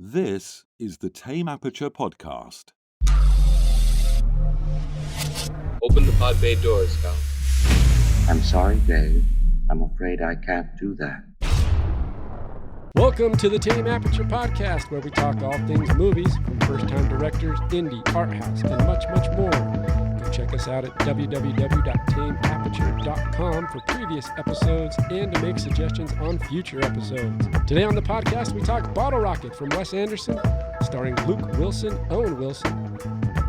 This is the Tame Aperture podcast. Open the pod bay doors, Cal. I'm sorry, Dave. I'm afraid I can't do that. Welcome to the Tame Aperture podcast, where we talk all things movies from first-time directors, indie, art house, and much, much more. Go check us out at www.tameaperture.com for previous episodes and to make suggestions on future episodes. Today on the podcast, we talk Bottle Rocket from Wes Anderson, starring Luke Wilson, Owen Wilson, and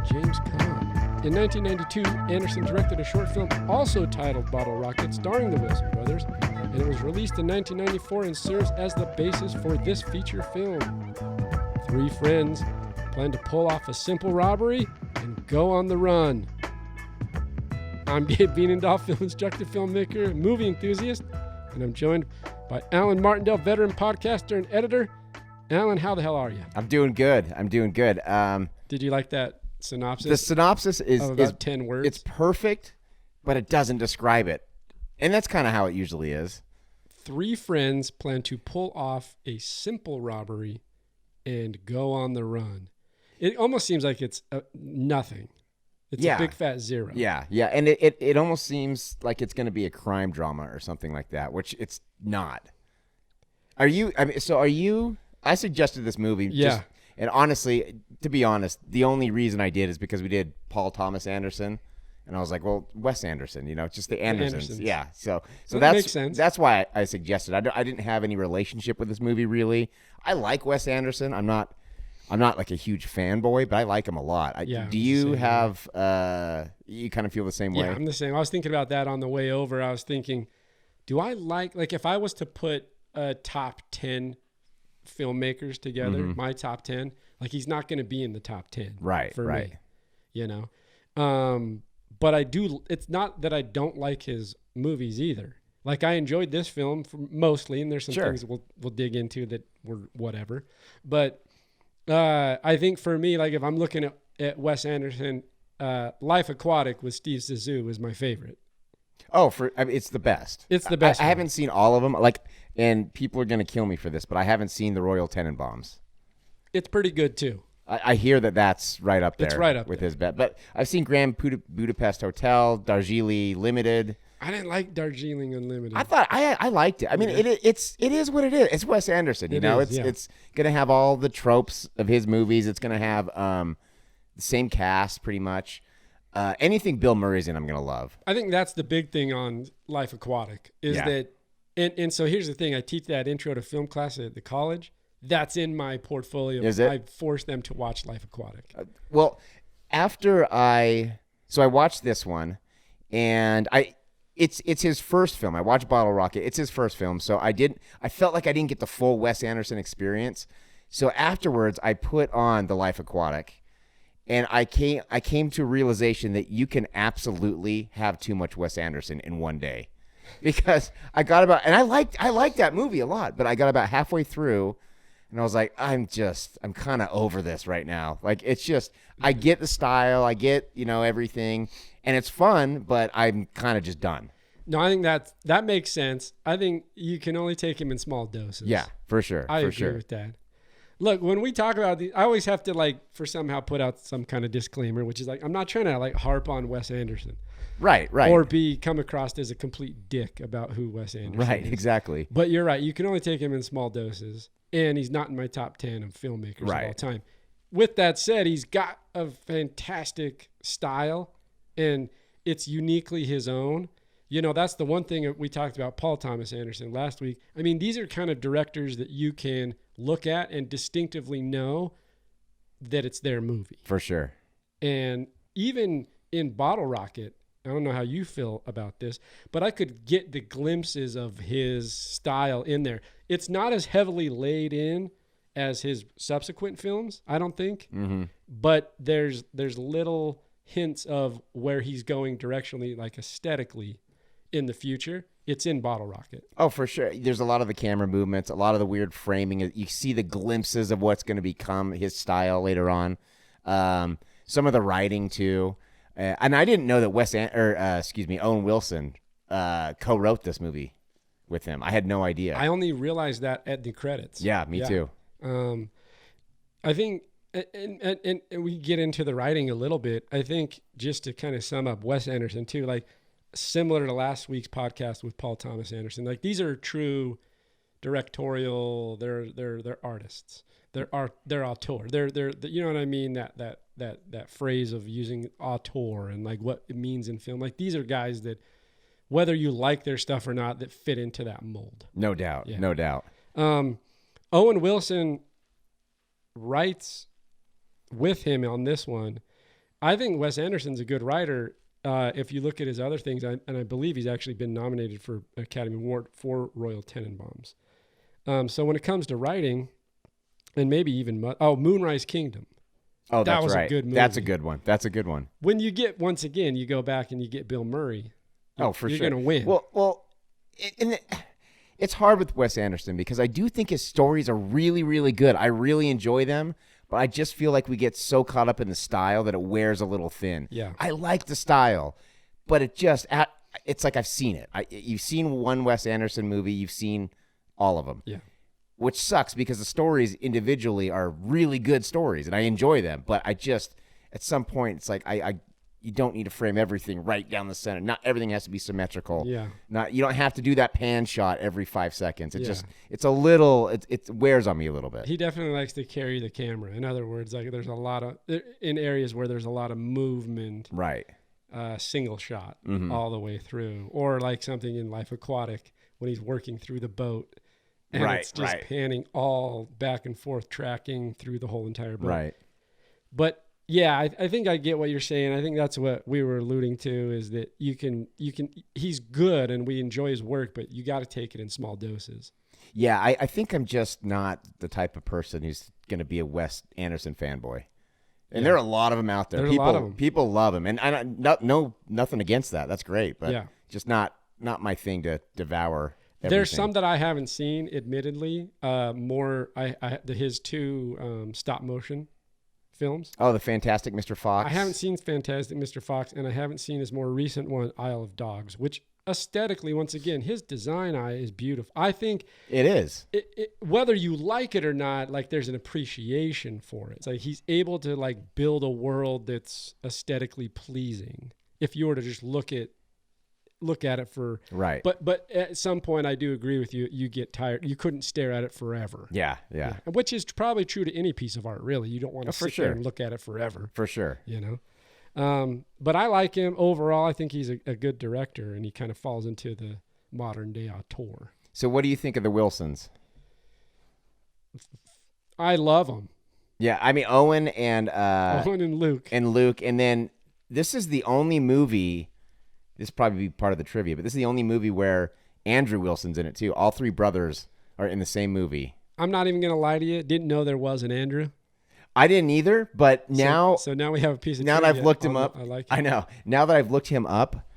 James Caan. In 1992, Anderson directed a short film also titled Bottle Rocket, starring the Wilson brothers, and it was released in 1994 and serves as the basis for this feature film. Three friends plan to pull off a simple robbery and go on the run. I'm Gabe Bienendahl, film instructor, filmmaker, movie enthusiast, and I'm joined by Alan Martindale, veteran podcaster and editor. Alan, how the hell are you? I'm doing good. Did you like that synopsis? The synopsis is about 10 words. It's perfect, but it doesn't describe it. And that's kind of how it usually is. Three friends plan to pull off a simple robbery and go on the run. It almost seems like it's nothing. It's a big fat zero. Yeah. And it almost seems like it's going to be a crime drama or something like that, which it's not. I suggested this movie. Yeah. And honestly, to be honest, the only reason I did is because we did Paul Thomas Anderson. And I was like, well, Wes Anderson, just the Andersons. Yeah. So that makes sense. That's why I suggested. I didn't have any relationship with this movie, really. I like Wes Anderson. I'm not like a huge fanboy, but I like him a lot. Do you have, you kind of feel the same way? Yeah, I'm the same. I was thinking about that on the way over. I was thinking, do I like if I was to put a top 10 filmmakers together, my top 10, he's not going to be in the top 10. Right. For me, but I do. It's not that I don't like his movies either. I enjoyed this film mostly, and there's some things we'll dig into that were whatever. But I think for me, if I'm looking at Wes Anderson, Life Aquatic with Steve Zissou is my favorite. Oh, it's the best. It's the best. I haven't seen all of them. And people are gonna kill me for this, but I haven't seen the Royal Tenenbaums. It's pretty good too. I hear that's right up there. It's right up with there. his bet. But I've seen Grand Budapest Hotel, Darjeeling Limited. I didn't like Darjeeling Unlimited. I thought I liked it. I mean, it is what it is. It's Wes Anderson. It's gonna have all the tropes of his movies. It's gonna have the same cast pretty much. Anything Bill Murray's in, I'm gonna love. I think that's the big thing on Life Aquatic is that, and so here's the thing. I teach that intro to film class at the college. That's in my portfolio. Is it? I forced them to watch Life Aquatic. Well, after I watched this one, and it's his first film. I watched Bottle Rocket. It's his first film, so I felt like I didn't get the full Wes Anderson experience. So afterwards, I put on the Life Aquatic, and I came to a realization that you can absolutely have too much Wes Anderson in one day, because I liked that movie a lot, but I got about halfway through. And I was like, I'm kind of over this right now. It's just, I get the style, I get, everything, and it's fun, but I'm kind of just done. No, I think that makes sense. I think you can only take him in small doses. Yeah, for sure. I agree with that. Look, when we talk about these, I always have to for somehow put out some kind of disclaimer, which is I'm not trying to harp on Wes Anderson. Right. Or come across as a complete dick about who Wes Anderson is. Right, exactly. But you're right. You can only take him in small doses. And he's not in my top 10 of filmmakers of all time. With that said, he's got a fantastic style, and it's uniquely his own. That's the one thing we talked about Paul Thomas Anderson last week. I mean, these are kind of directors that you can look at and distinctively know that it's their movie. For sure. And even in Bottle Rocket, I don't know how you feel about this, but I could get the glimpses of his style in there. It's not as heavily laid in as his subsequent films, I don't think. Mm-hmm. But there's little hints of where he's going directionally, aesthetically, in the future. It's in Bottle Rocket. Oh, for sure. There's a lot of the camera movements, a lot of the weird framing. You see the glimpses of what's going to become his style later on. Some of the writing too. And I didn't know that Owen Wilson co-wrote this movie with him. I had no idea. I only realized that at the credits. Yeah, me too. I think, and we get into the writing a little bit. I think just to kind of sum up Wes Anderson too, like similar to last week's podcast with Paul Thomas Anderson, like these are true directorial. They're artists. They're auteur. They're you know what I mean? That phrase of using auteur and like what it means in film. Like these are guys that, whether you like their stuff or not, that fit into that mold. No doubt. Yeah. No doubt. Owen Wilson writes with him on this one. I think Wes Anderson's a good writer. If you look at his other things, and I believe he's actually been nominated for Academy Award for Royal Tenenbaums. So when it comes to writing, and maybe even Moonrise Kingdom. Oh, that that's was right. a good movie. That's a good one. That's a good one. When you get, once again, you go back and you get Bill Murray. Oh, for you're sure. You're going to win. Well, it's hard with Wes Anderson because I do think his stories are really, really good. I really enjoy them, but I just feel like we get so caught up in the style that it wears a little thin. Yeah. I like the style, but it's like I've seen it. You've seen one Wes Anderson movie, you've seen all of them. Yeah. Which sucks because the stories individually are really good stories and I enjoy them, but I just at some point it's like you don't need to frame everything right down the center. Not everything has to be symmetrical. Yeah. You don't have to do that pan shot every 5 seconds. It's a little, it wears on me a little bit. He definitely likes to carry the camera. In other words, like there's a lot of, in areas where there's a lot of movement, Right. Single shot Mm-hmm. all the way through, or like something in Life Aquatic when he's working through the boat and Right, it's just right. panning all back and forth, tracking through the whole entire boat. Right. But yeah, I think I get what you're saying. I think that's what we were alluding to, is that you can, he's good and we enjoy his work, but you got to take it in small doses. Yeah, I think I'm just not the type of person who's going to be a Wes Anderson fanboy. And there are a lot of them out there. There's a lot of them. People love him. And I nothing against that. That's great. But just not my thing to devour everything. There's some that I haven't seen, admittedly. His two stop motion films. Oh, the Fantastic Mr. Fox. I haven't seen Fantastic Mr. Fox, and I haven't seen his more recent one, Isle of Dogs, which aesthetically, once again, his design eye is beautiful. I think it is. Whether you like it or not, like there's an appreciation for it. It's like he's able to like build a world that's aesthetically pleasing. If you were to just look at it for right. But at some point, I do agree with you. You get tired. You couldn't stare at it forever. Yeah. Which is probably true to any piece of art, really. You don't want to sit there and look at it forever. For sure. You know? But I like him overall. I think he's a good director, and he kind of falls into the modern day auteur. So what do you think of the Wilsons? I love them. Yeah, I mean Owen and Luke. And then this is the only movie, this probably be part of the trivia, but this is the only movie where Andrew Wilson's in it too. All three brothers are in the same movie. I'm not even going to lie to you. Didn't know there was an Andrew. I didn't either, but now... So now we have a piece of now trivia. that I've looked him up, I like it. I know. Now that I've looked him up,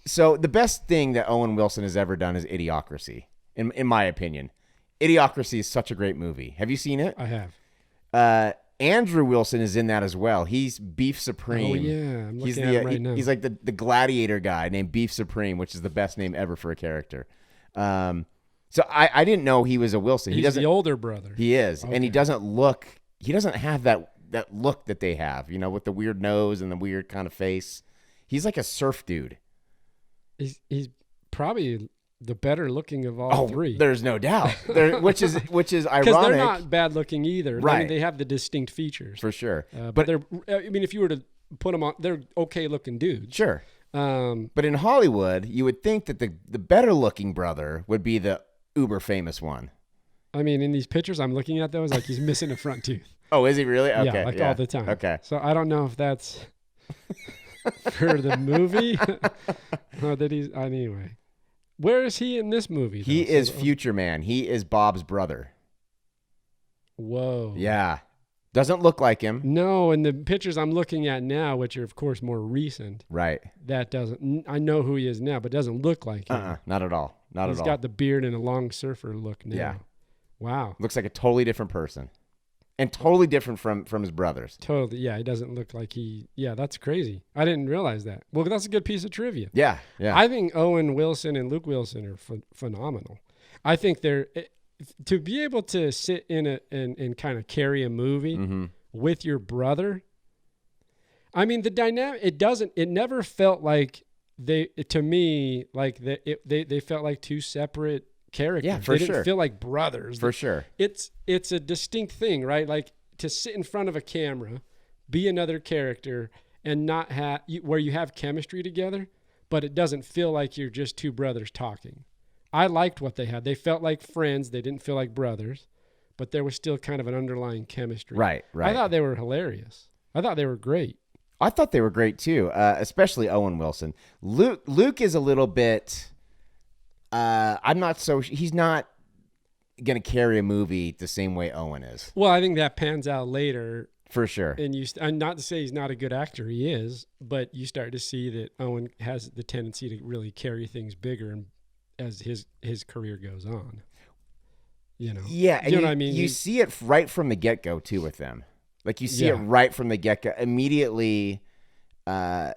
so the best thing that Owen Wilson has ever done is Idiocracy, in my opinion. Idiocracy is such a great movie. Have you seen it? I have. Andrew Wilson is in that as well. He's Beef Supreme. Oh, yeah. I'm looking at him right now. He's like the gladiator guy named Beef Supreme, which is the best name ever for a character. So I didn't know he was a Wilson. He's the older brother. He is. Okay. And he doesn't have that look that they have, with the weird nose and the weird kind of face. He's like a surf dude. He's probably the better looking of all three. There's no doubt. Which is ironic. Because they're not bad looking either. Right. I mean, they have the distinct features. For sure. But they're, I mean, if you were to put them on, they're okay looking dudes. Sure. But in Hollywood, you would think that the better looking brother would be the uber famous one. I mean, in these pictures I'm looking at, though, it's like he's missing a front tooth. Oh, is he really? Okay. Yeah, all the time. Okay. So I don't know if that's for the movie or that he's, anyway. Where is he in this movie? He is Future Man. He is Bob's brother. Whoa. Yeah. Doesn't look like him. No, and the pictures I'm looking at now, which are, of course, more recent. Right. That doesn't, I know who he is now, but doesn't look like him. Not at all. Not at all. He's got the beard and a long surfer look now. Yeah. Wow. Looks like a totally different person. And totally different from his brothers. Totally. Yeah, he doesn't look like that's crazy. I didn't realize that. Well, that's a good piece of trivia. Yeah. I think Owen Wilson and Luke Wilson are phenomenal. I think to be able to sit in and kind of carry a movie with your brother. I mean, the dynamic, it never felt like they felt like two separate characters. Yeah, for they sure. didn't feel like brothers. For sure. It's a distinct thing, right? Like to sit in front of a camera, be another character, and not have where you have chemistry together, but it doesn't feel like you're just two brothers talking. I liked what they had. They felt like friends. They didn't feel like brothers, but there was still kind of an underlying chemistry. Right. I thought they were hilarious. I thought they were great. I thought they were great too, especially Owen Wilson. Luke is a little bit. He's not going to carry a movie the same way Owen is. Well, I think that pans out later. For sure. And not to say he's not a good actor, he is, but you start to see that Owen has the tendency to really carry things bigger and as his career goes on. You know. Yeah, you know what I mean? You see it right from the get-go too with them. Like you see it right from the get-go immediately. So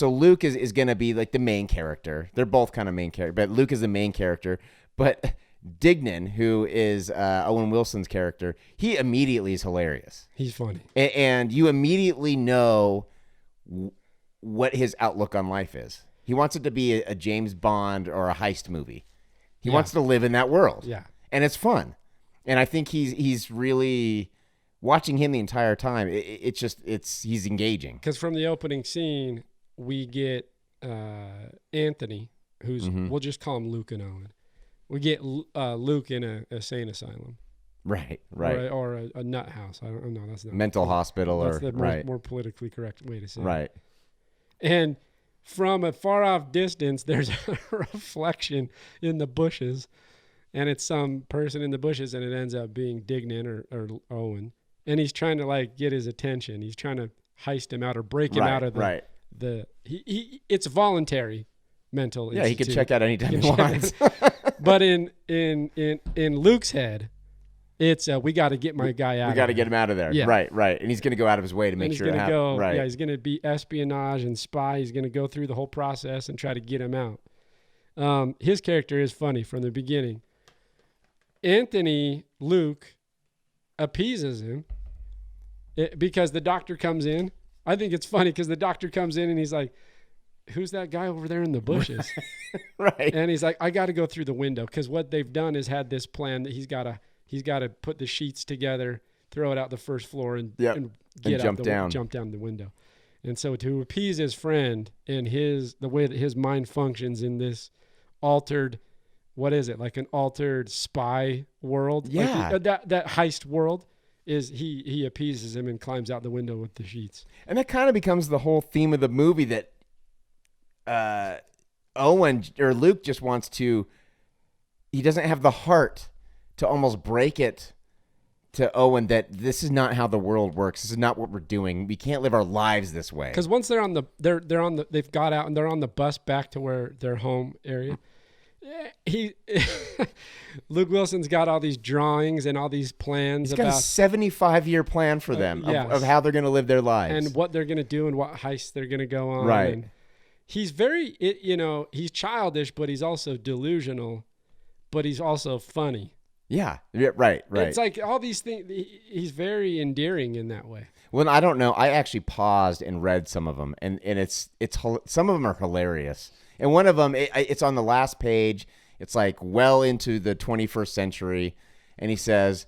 Luke is going to be like the main character. They're both kind of main character, but Luke is the main character. But Dignan, who is Owen Wilson's character, he immediately is hilarious. He's funny. And you immediately know what his outlook on life is. He wants it to be a James Bond or a heist movie. He wants to live in that world. Yeah. And it's fun. And I think he's really watching him the entire time. He's engaging. Because from the opening scene, we get Anthony, who's we'll just call him Luke and Owen. We get Luke in a insane asylum, right, or a nut house. I don't know. That's not mental hospital, that's or the more politically correct way to say it. Right. And from a far off distance, there's a reflection in the bushes, and it's some person in the bushes, and it ends up being Dignan or Owen, and he's trying to like get his attention. He's trying to heist him out or break him out of the it's voluntary mental. Yeah, he could check out anytime he wants. But in Luke's head, it's we got to get my guy out. We got to get him out of there. Yeah. Right. And he's going to go out of his way to make sure it happens. Right. Yeah, he's going to be espionage and spy. He's going to go through the whole process and try to get him out. His character is funny from the beginning. Luke appeases him because the doctor comes in. I think it's funny because the doctor comes in and he's like, who's that guy over there in the bushes? Right. And he's like, I got to go through the window because what they've done is had this plan that he's got to put the sheets together, throw it out the first floor, and jump down the window. And so to appease his friend and the way that his mind functions in this altered, what is it, like an altered spy world? Yeah. Like that heist world. Is he appeases him and climbs out the window with the sheets. And that kind of becomes the whole theme of the movie that Owen or Luke just wants to, he doesn't have the heart to almost break it to Owen that this is not how the world works. This is not what we're doing. We can't live our lives this way. Because once they've got out and they're on the bus back to where their home area. Luke Wilson's got all these drawings and all these plans. He's got a 75-year plan for them of how they're going to live their lives and what they're going to do and what heists they're going to go on. Right. And he's very, he's childish, but he's also delusional, but he's also funny. Yeah. Right. It's like all these things. He's very endearing in that way. Well, I don't know. I actually paused and read some of them, and it's some of them are hilarious. And one of them, it's on the last page. It's like well into the 21st century. And he says,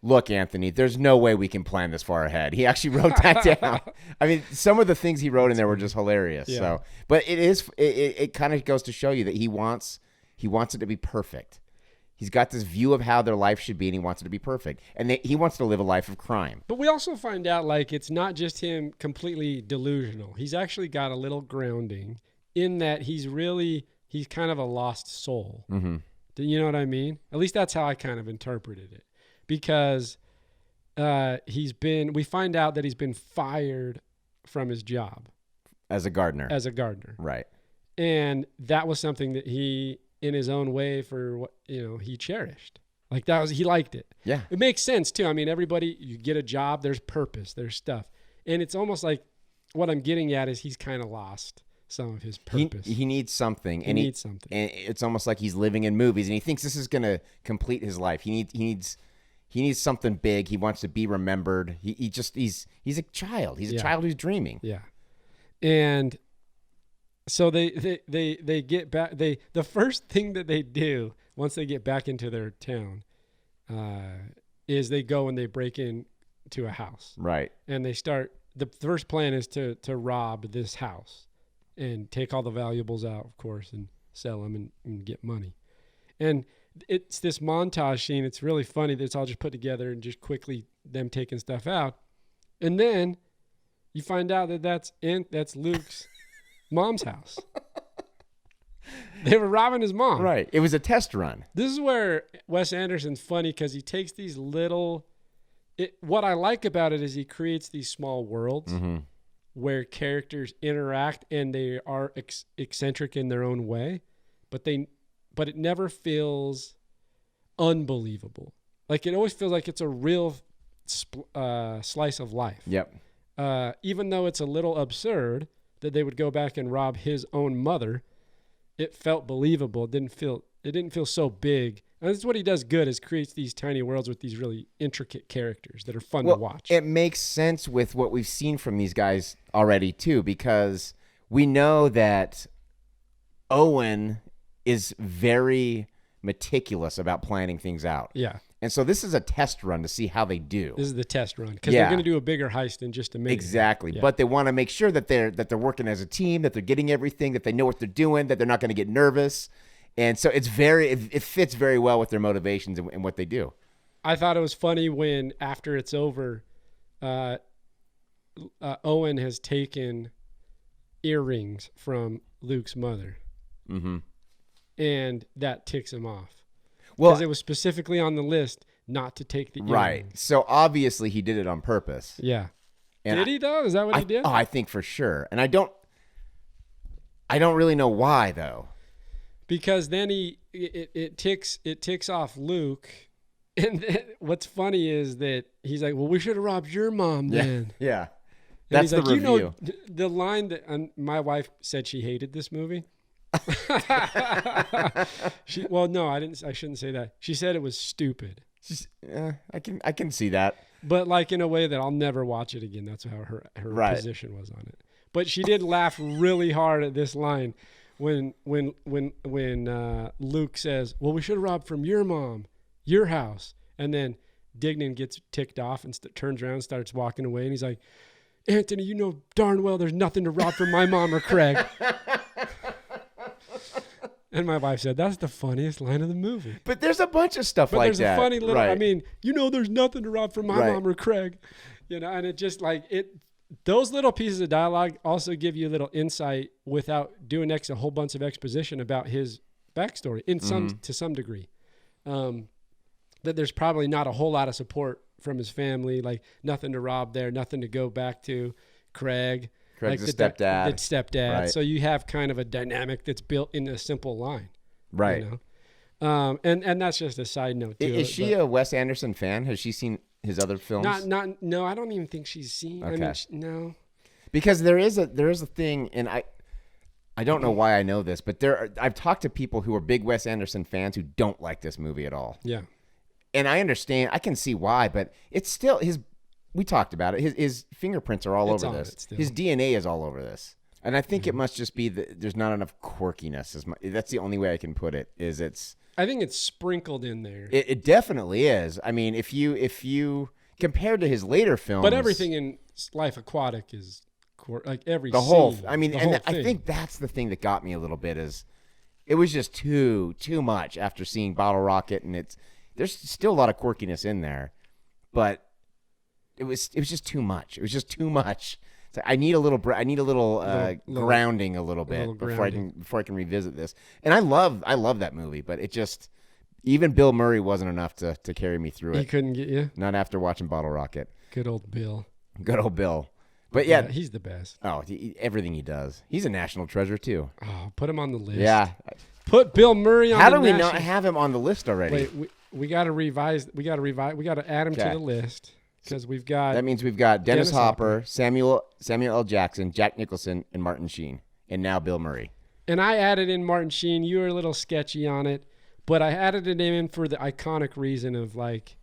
look, Anthony, there's no way we can plan this far ahead. He actually wrote that down. I mean, some of the things he wrote in there were just hilarious. Yeah. So, but it kind of goes to show you that he wants it to be perfect. He's got this view of how their life should be, and he wants it to be perfect. And he wants to live a life of crime. But we also find out, like, it's not just him completely delusional. He's actually got a little grounding in that he's kind of a lost soul. Mm-hmm. Do you know what I mean? At least that's how I kind of interpreted it. Because we find out that he's been fired from his job. As a gardener. Right. Right. And that was something that he, in his own way, for what, he cherished. Like he liked it. Yeah. It makes sense too. I mean, everybody, you get a job, there's purpose, there's stuff. And it's almost like what I'm getting at is he's kind of lost some of his purpose. He needs something. He needs something. And it's almost like he's living in movies, and he thinks this is going to complete his life. He needs something big. He wants to be remembered. He's a child. He's a child who's dreaming. Yeah. And so they get back. The first thing that they do once they get back into their town is they go and they break in to a house. Right. And they start. The first plan is to rob this house and take all the valuables out, of course, and sell them and get money. And it's this montage scene. It's really funny that it's all just put together and just quickly them taking stuff out. And then you find out that that's Luke's mom's house. They were robbing his mom. Right. It was a test run. This is where Wes Anderson's funny because he takes these little... what I like about it is he creates these small worlds where characters interact and they are eccentric in their own way, but it never feels unbelievable. Like it always feels like it's a real slice of life. Yep. Even though it's a little absurd that they would go back and rob his own mother, it felt believable. It didn't feel so big. And that's what he does good is creates these tiny worlds with these really intricate characters that are fun to watch. It makes sense with what we've seen from these guys already too, because we know that Owen is very meticulous about planning things out. Yeah. And so this is a test run to see how they do. This is the test run because they're going to do a bigger heist in just a minute. Exactly. Yeah. But they want to make sure that they're working as a team, that they're getting everything, that they know what they're doing, that they're not going to get nervous. And so it fits very well with their motivations and what they do. I thought it was funny when after it's over, Owen has taken earrings from Luke's mother. Mm-hmm. And that ticks him off. Because it was specifically on the list not to take the earrings. Right. So obviously he did it on purpose. Yeah. And did he though? Is that what he did? Oh, I think for sure. And I don't really know why though. Because then it ticks off Luke, and then what's funny is that he's like, "Well, we should have robbed your mom then." Yeah, and that's he's the like, review. You know, the line that my wife said she hated this movie. Well, no, I didn't. I shouldn't say that. She said it was stupid. I can see that, but like in a way that I'll never watch it again. That's how her right. position was on it. But she did laugh really hard at this line. When Luke says, "Well, we should have robbed from your mom, your house," and then Dignan gets ticked off and turns around and starts walking away, and he's like, "Anthony, you know darn well there's nothing to rob from my mom or Craig." And my wife said, "That's the funniest line of the movie." But there's a bunch of stuff but like there's that. a funny little. Right. I mean, there's nothing to rob from my mom or Craig, and it just like it. Those little pieces of dialogue also give you a little insight without doing a whole bunch of exposition about his backstory to some degree. That there's probably not a whole lot of support from his family, like nothing to rob there, nothing to go back to. Craig's like the stepdad. Stepdad. Right. So you have kind of a dynamic that's built in a simple line. Right. And that's just a side note too. Is she a Wes Anderson fan? Has she seen his other films? No, I don't even think she's seen. Okay. I mean, no. Because there is a thing, and I don't know why I know this, but I've talked to people who are big Wes Anderson fans who don't like this movie at all. Yeah. And I understand, I can see why, but it's still we talked about it. His fingerprints are all over this. His DNA is all over this. And I think it must just be that there's not enough quirkiness. That's the only way I can put it. I think it's sprinkled in there. It definitely is. I mean, if you compared to his later films, but everything in Life Aquatic is like every the whole. scene, I mean, the and whole I thing. think that's the thing that got me a little bit is it was just too much after seeing Bottle Rocket, and there's still a lot of quirkiness in there, but it was just too much. It was just too much. So I need a little grounding a little bit before I can revisit this. And I love that movie, but it just even Bill Murray wasn't enough to carry me through it. He couldn't get you. Not after watching Bottle Rocket. Good old Bill. Good old Bill. But yeah, he's the best. Oh, everything he does. He's a national treasure too. Oh, put him on the list. Yeah. Put Bill Murray on. How do we not have him on the list already? Wait, we got to revise. We got to add him to the list because we've got. That means we've got Dennis Hopper, Samuel L. Jackson, Jack Nicholson, and Martin Sheen. and now Bill Murray. And I added in Martin Sheen. You were a little sketchy on it, but I added it in for the iconic reason of like,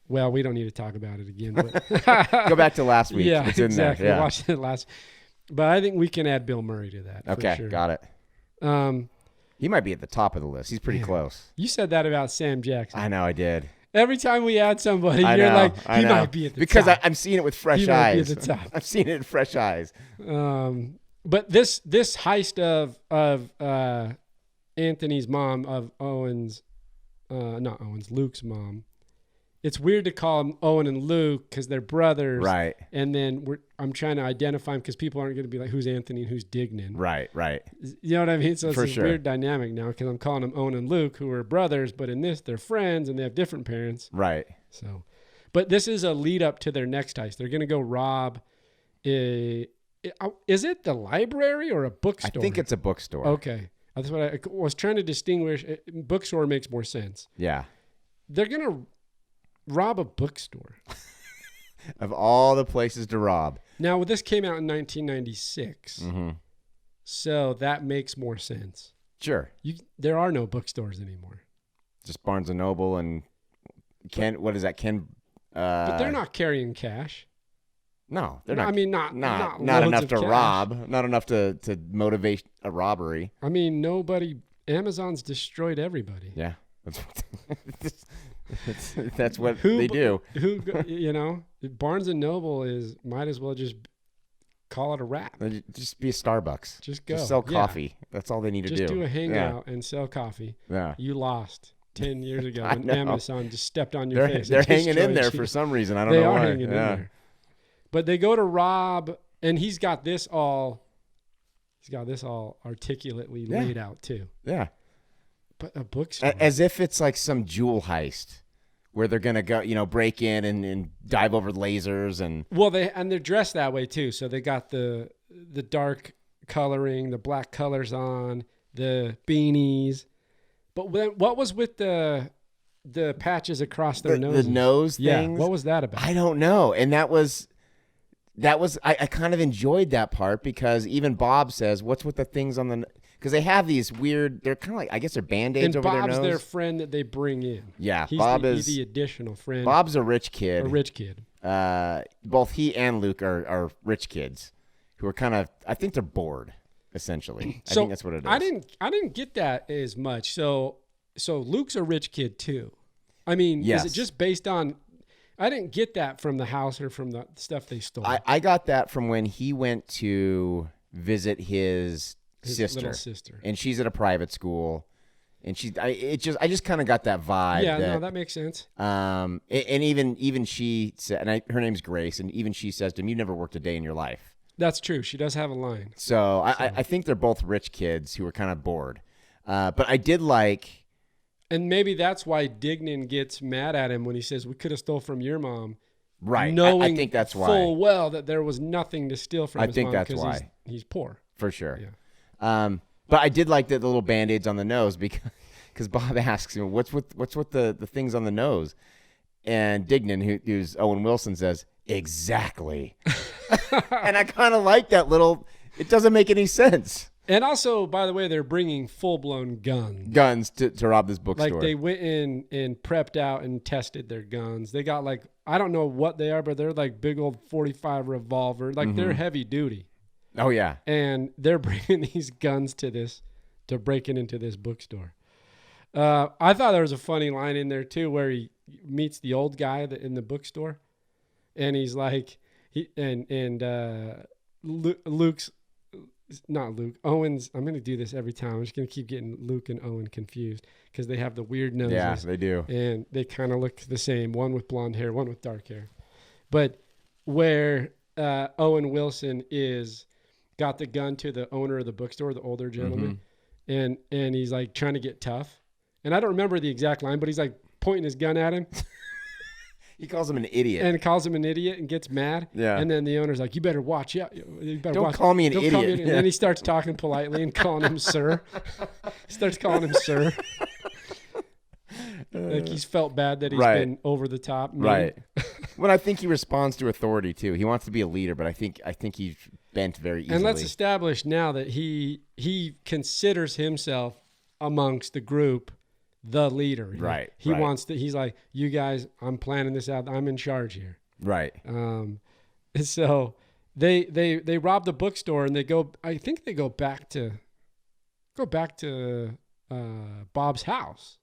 well, we don't need to talk about it again. But Go back to last week. Yeah, It's in exactly. there. Yeah. Watched it last. But I think we can add Bill Murray to that. Okay, for sure. got it. He might be at the top of the list. He's pretty close. You said that about Sam Jackson. I know, I did. Every time we add somebody, I you're know, like, I he know. might be at the because top. I'm seeing it with fresh He might be eyes. at the top. I've seen it in fresh eyes. But this heist of Anthony's mom, of Luke's mom. It's weird to call them Owen and Luke because they're brothers. Right. And then I'm trying to identify them because people aren't going to be like, who's Anthony and who's Dignan? Right. You know what I mean? So it's For this sure. weird dynamic now because I'm calling them Owen and Luke, who are brothers, but in this, they're friends and they have different parents. Right. So, but this is a lead up to their next heist. They're going to go rob is it the library or a bookstore? I think it's a bookstore. Okay. That's what I was trying to distinguish. Bookstore makes more sense. Yeah. They're going to rob a bookstore. Of all the places to rob. Now, this came out in 1996. Mm-hmm. So that makes more sense. Sure. There are no bookstores anymore. Just Barnes & Noble and what is that? But they're not carrying cash. No, they're not. I mean, not not loads enough of to cash. rob. Not enough to motivate a robbery. I mean, Amazon's destroyed everybody. Yeah. That's what they do. Barnes and Noble might as well just call it a wrap. Just be a Starbucks. Just go. Just sell Yeah. coffee. That's all they need to do. Just do a hangout and sell coffee. Yeah. You lost 10 years ago I when know. Amazon just stepped on your face. They're and hanging in destroyed there you. for some reason. I don't They know are why. hanging in there. But they go to rob, and he's got this all articulately laid out too. Yeah. But a bookstore. As if it's like some jewel heist where they're going to go, break in and dive over lasers and. Well, they're dressed that way too. So they got the dark coloring, the black colors on, the beanies. But what was with the patches across their noses? The nose things? Yeah. What was that about? I don't know. And that was I kind of enjoyed that part because even Bob says, what's with the things on the, because they have these weird, they're kind of like, I guess they're Band-Aids over Bob's their nose. their friend that they bring in. Yeah. He's Bob he's is the additional friend. Bob's a rich kid. A rich kid. Both he and Luke are rich kids who are kind of, I think they're bored, essentially. I think that's what it is. I didn't get that as much. So Luke's a rich kid too. I mean, Yes. is it just based on, I didn't get that from the house or from the stuff they stole. I got that from when he went to visit his sister. Little sister. And she's at a private school. And I just kind of got that vibe. Yeah, that makes sense. And even she said, and her name's Grace, and even she says to him, "You never worked a day in your life." That's true. She does have a line. So I think they're both rich kids who are kind of bored. But I did like. And maybe that's why Dignan gets mad at him when he says, "We could have stole from your mom." Right. Knowing I think that's why. full well that there was nothing to steal from his mom. I think that's 'cause why. He's poor. For sure. Yeah. But I did like the little Band-Aids on the nose because Bob asks him, what's with the things on the nose? And Dignan, who's Owen Wilson, says, exactly. And I kind of like that little, it doesn't make any sense. And also, by the way, they're bringing full-blown Guns to rob this bookstore. Like they went in and prepped out and tested their guns. They got I don't know what they are, but they're like big old 45 revolver. Like they're heavy duty. Oh, yeah. And they're bringing these guns to breaking into this bookstore. I thought there was a funny line in there too, where he meets the old guy in the bookstore, and he's like, Luke's not Luke, Owen's. I'm gonna do this every time. I'm just gonna keep getting Luke and Owen confused because they have the weird noses. Yeah, they do, and they kind of look the same. One with blonde hair, one with dark hair. But where Owen Wilson got the gun to the owner of the bookstore, the older gentleman, and he's like trying to get tough. And I don't remember the exact line, but he's like pointing his gun at him. He calls him an idiot. And calls him an idiot and gets mad. Yeah. And then the owner's like, you better watch out. Don't call me an idiot. And then he starts talking politely and calling him sir. He starts calling him sir. Like he's felt bad that he's been over the top. Right. When I think he responds to authority too. He wants to be a leader, but I think he's bent very easily. And let's establish now that he considers himself amongst the group the leader. Right. He wants to. He's like, you guys, I'm planning this out. I'm in charge here. Right. So they rob the bookstore and they go. I think they go back to Bob's house.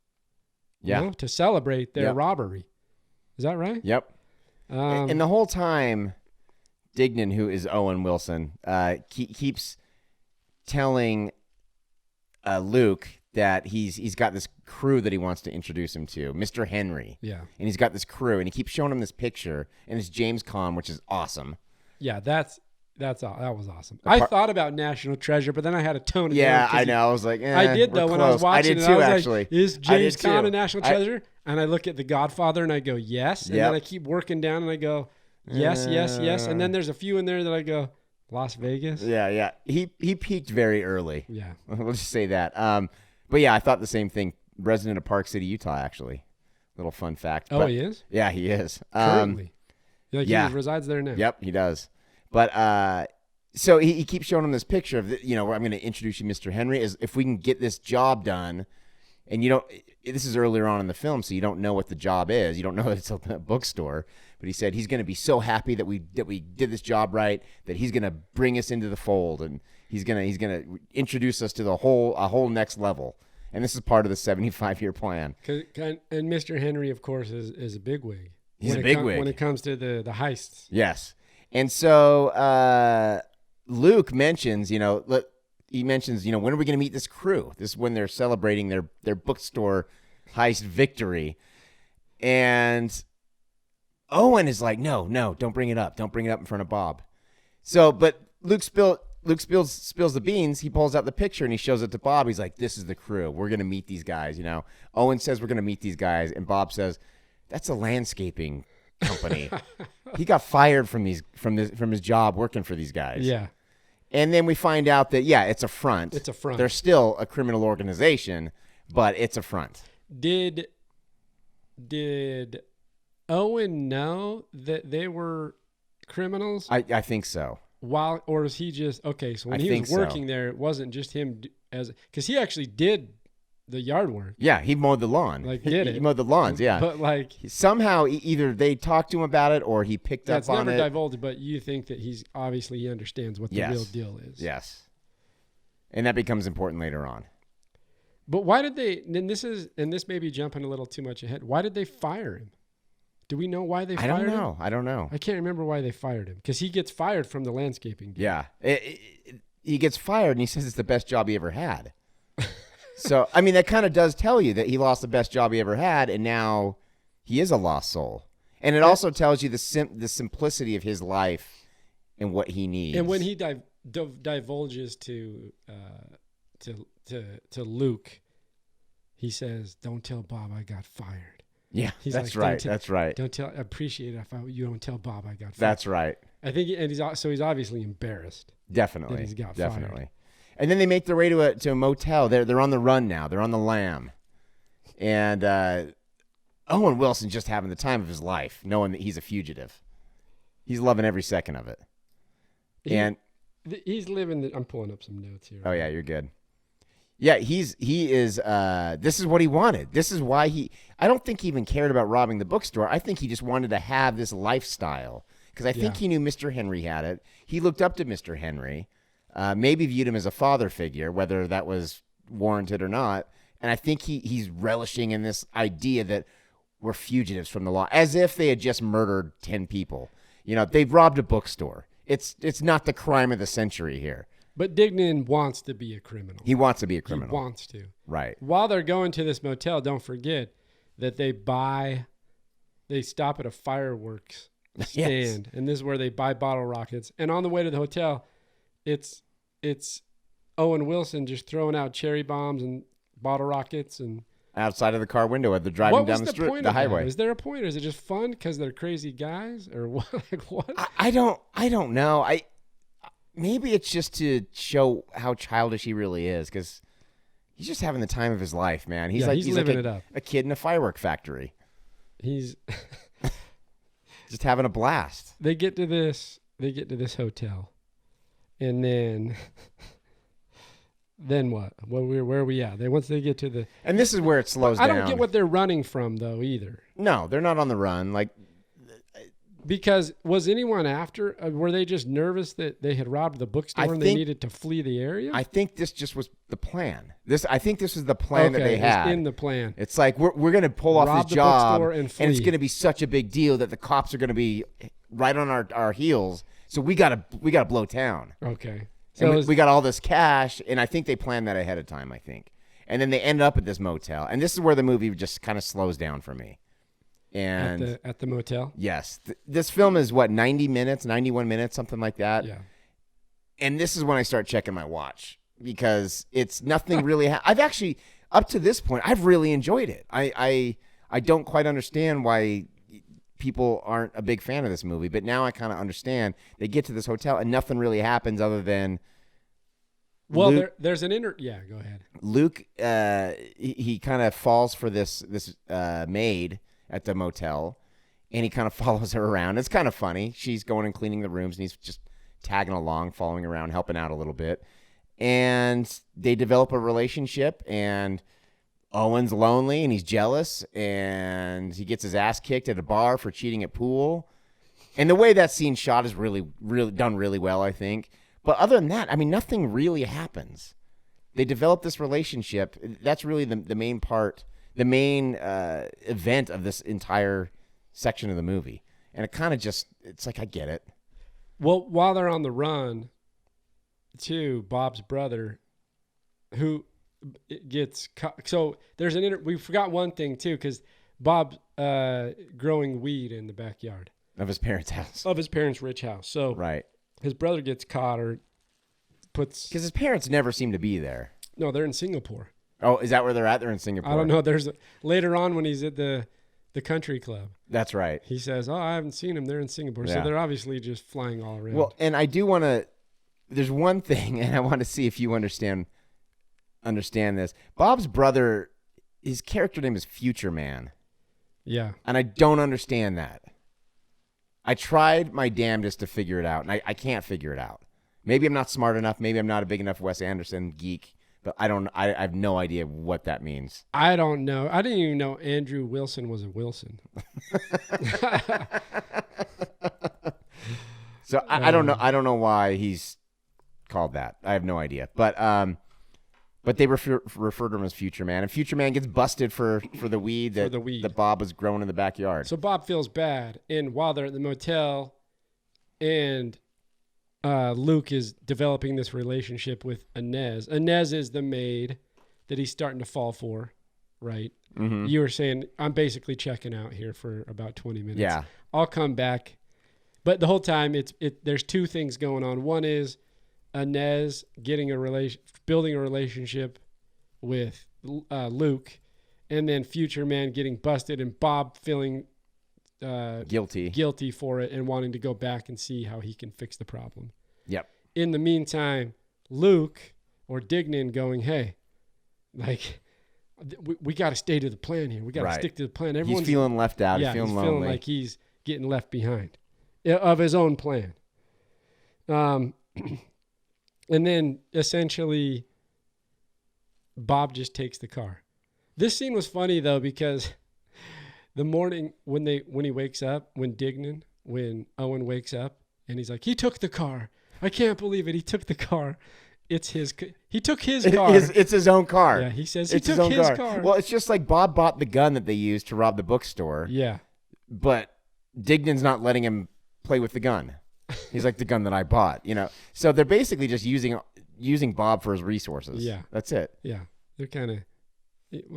Yeah. To celebrate their robbery. Is that right? Yep. And the whole time, Dignan, who is Owen Wilson, keeps telling Luke that he's got this crew that he wants to introduce him to, Mr. Henry. Yeah. And he's got this crew, and he keeps showing him this picture, and it's James Caan, which is awesome. Yeah, that was awesome. I thought about National Treasure, but then I had a tone. Yeah, I know. I was like, I did though when I was watching. I did it, too, I was actually. Like, is James Caan a National Treasure? And I look at The Godfather and I go, yes. And then I keep working down and I go, yes, yes, yes. And then there's a few in there that I go, Las Vegas. Yeah. He peaked very early. Yeah, we'll just say that. But yeah, I thought the same thing. Resident of Park City, Utah, actually. Little fun fact. Oh, he is? Yeah, he is. Currently. He resides there now. Yep, he does. But so he keeps showing him this picture of, where I'm going to introduce you, Mr. Henry, is if we can get this job done, and this is earlier on in the film, so you don't know what the job is. You don't know that it's a bookstore. But he said he's going to be so happy that we did this job right, that he's going to bring us into the fold, and he's going to introduce us to a whole next level. And this is part of the 75-year plan. And Mr. Henry, of course, is a bigwig. He's a bigwig when it comes to the heists. Yes. And so Luke mentions, when are we going to meet this crew? This is when they're celebrating their bookstore heist victory. And Owen is like, no, don't bring it up. Don't bring it up in front of Bob. So, but Luke spills the beans. He pulls out the picture and he shows it to Bob. He's like, this is the crew. We're going to meet these guys, Owen says we're going to meet these guys. And Bob says, that's a landscaping company. He got fired from his job working for these guys. Yeah. And then we find out that, it's a front. It's a front. They're still a criminal organization, but it's a front. Did Owen know that they were criminals? I think so. Or is he just okay? So when he was working there, it wasn't just him because he actually did the yard work. Yeah, he mowed the lawn. He mowed the lawns. Yeah, but somehow either they talked to him about it or he picked up on it. That's never divulged. But you think that he understands what the real deal is. Yes, and that becomes important later on. But why did they? And this may be jumping a little too much ahead. Why did they fire him? Do we know why they fired him? I don't know. I can't remember why they fired him because he gets fired from the landscaping deal. Yeah. He gets fired and he says it's the best job he ever had. So, I mean, that kind of does tell you that he lost the best job he ever had and now he is a lost soul. And it also tells you the simplicity of his life and what he needs. And when he divulges to Luke, he says, "Don't tell Bob I got fired." Yeah, that's right. That's right. Don't tell. I appreciate it if you don't tell Bob I got fired. That's right. I think, and he's obviously embarrassed. Definitely. That he's got Definitely. fired. And then they make their way to a motel. They're on the run now. They're on the lam. And Owen Wilson just having the time of his life, knowing that he's a fugitive. He's loving every second of it. He's living. I'm pulling up some notes here. Oh yeah, you're good. Yeah, he is. This is what he wanted. This is why I don't think he even cared about robbing the bookstore. I think he just wanted to have this lifestyle because I think he knew Mr. Henry had it. He looked up to Mr. Henry, maybe viewed him as a father figure, whether that was warranted or not. And I think he's relishing in this idea that we're fugitives from the law, as if they had just murdered 10 people. They've robbed a bookstore. It's not the crime of the century here. But Dignan wants to be a criminal. He wants to be a criminal. He wants to. Right. While they're going to this motel, don't forget that they stop at a fireworks stand. And this is where they buy bottle rockets. And on the way to the hotel, it's Owen Wilson just throwing out cherry bombs and bottle rockets and outside of the car window as they're driving down the highway. Is there a point? Or is it just fun because they're crazy guys? Or what? What? I don't know. Maybe it's just to show how childish he really is, because he's just having the time of his life, man. He's living like it up. A kid in a firework factory. He's just having a blast. They get to this hotel, and then what? Where are we at? Once they get to the, And this is where it slows I down. don't get what they're running from though either. No, they're not on the run. Like, Because was anyone after? Were they just nervous that they had robbed the bookstore and they needed to flee the area? I think this just was the plan. I think this was the plan that they had. It's in the plan. It's like we're going to pull off Rob this the job, bookstore and flee. it's going to be such a big deal that the cops are going to be right on our heels. So we gotta blow town. Okay. So So we got all this cash, and I think they planned that ahead of time. I think, and then they end up at this motel, and this is where the movie just kind of slows down for me. And at the motel. yes, this film is what 90 minutes, 91 minutes, something like that. Yeah. And this is when I start checking my watch because it's nothing really. I've actually up to this point I've really enjoyed it. I don't quite understand why people aren't a big fan of this movie, but now I kind of understand. They get to this hotel and nothing really happens other than. Well, Luke, there's an Yeah, go ahead. Luke, he kind of falls for this maid at the motel, and he kind of follows her around. It's kind of funny. She's going and cleaning the rooms, and he's just tagging along, following around, helping out a little bit. And they develop a relationship, and Owen's lonely, and he's jealous, and he gets his ass kicked at a bar for cheating at pool. And the way that scene's shot is really, really done really well, I think. But other than that, I mean, nothing really happens. They develop this relationship. That's really the main part, the main event of this entire section of the movie. And it kind of just, it's like, I get it. Well, while they're on the run, too, Bob's brother, who gets caught. So there's we forgot one thing, too, because Bob's growing weed in the backyard. Of his parents' house. Of his parents' rich house. So right. His brother gets caught or puts... Because his parents never seem to be there. No, they're in Singapore. Oh, is that where they're at? They're in Singapore. I don't know. Later on when he's at the country club. That's right. He says, I haven't seen them. They're in Singapore. Yeah. So they're obviously just flying all around. Well, and I do want to... There's one thing, and I want to see if you understand this. Bob's brother, his character name is Future Man. Yeah. And I don't understand that. I tried my damnedest to figure it out, and I can't figure it out. Maybe I'm not smart enough. Maybe I'm not a big enough Wes Anderson geek, but I have no idea what that means. I don't know. I didn't even know Andrew Wilson was a Wilson. So I don't know. I don't know why he's called that. I have no idea. But they refer to him as Future Man, and Future Man gets busted for the weed that Bob was growing in the backyard. So Bob feels bad, and while they're at the motel, and Luke is developing this relationship with Inez. Inez is the maid that he's starting to fall for, right? Mm-hmm. You were saying, I'm basically checking out here for about 20 minutes. Yeah. I'll come back. But the whole time, there's two things going on. One is Inez building a relationship with Luke, and then Future Man getting busted, and Bob feeling guilty for it and wanting to go back and see how he can fix the problem. Yep. In the meantime, Luke or Dignan going, hey, like we got to stay to the plan here. We got to stick to the plan. He's feeling left out. Yeah, he's feeling lonely. Feeling like he's getting left behind of his own plan. And then essentially Bob just takes the car. This scene was funny though, because the morning when he wakes up, when Owen wakes up and he's like, he took the car. I can't believe it. He took the car. He took his car. It's his own car. Yeah, he says he took his car. Well, it's just like Bob bought the gun that they used to rob the bookstore. Yeah. But Dignan's not letting him play with the gun. He's like, the gun that I bought, So they're basically just using Bob for his resources. Yeah. That's it. Yeah. They're kind of,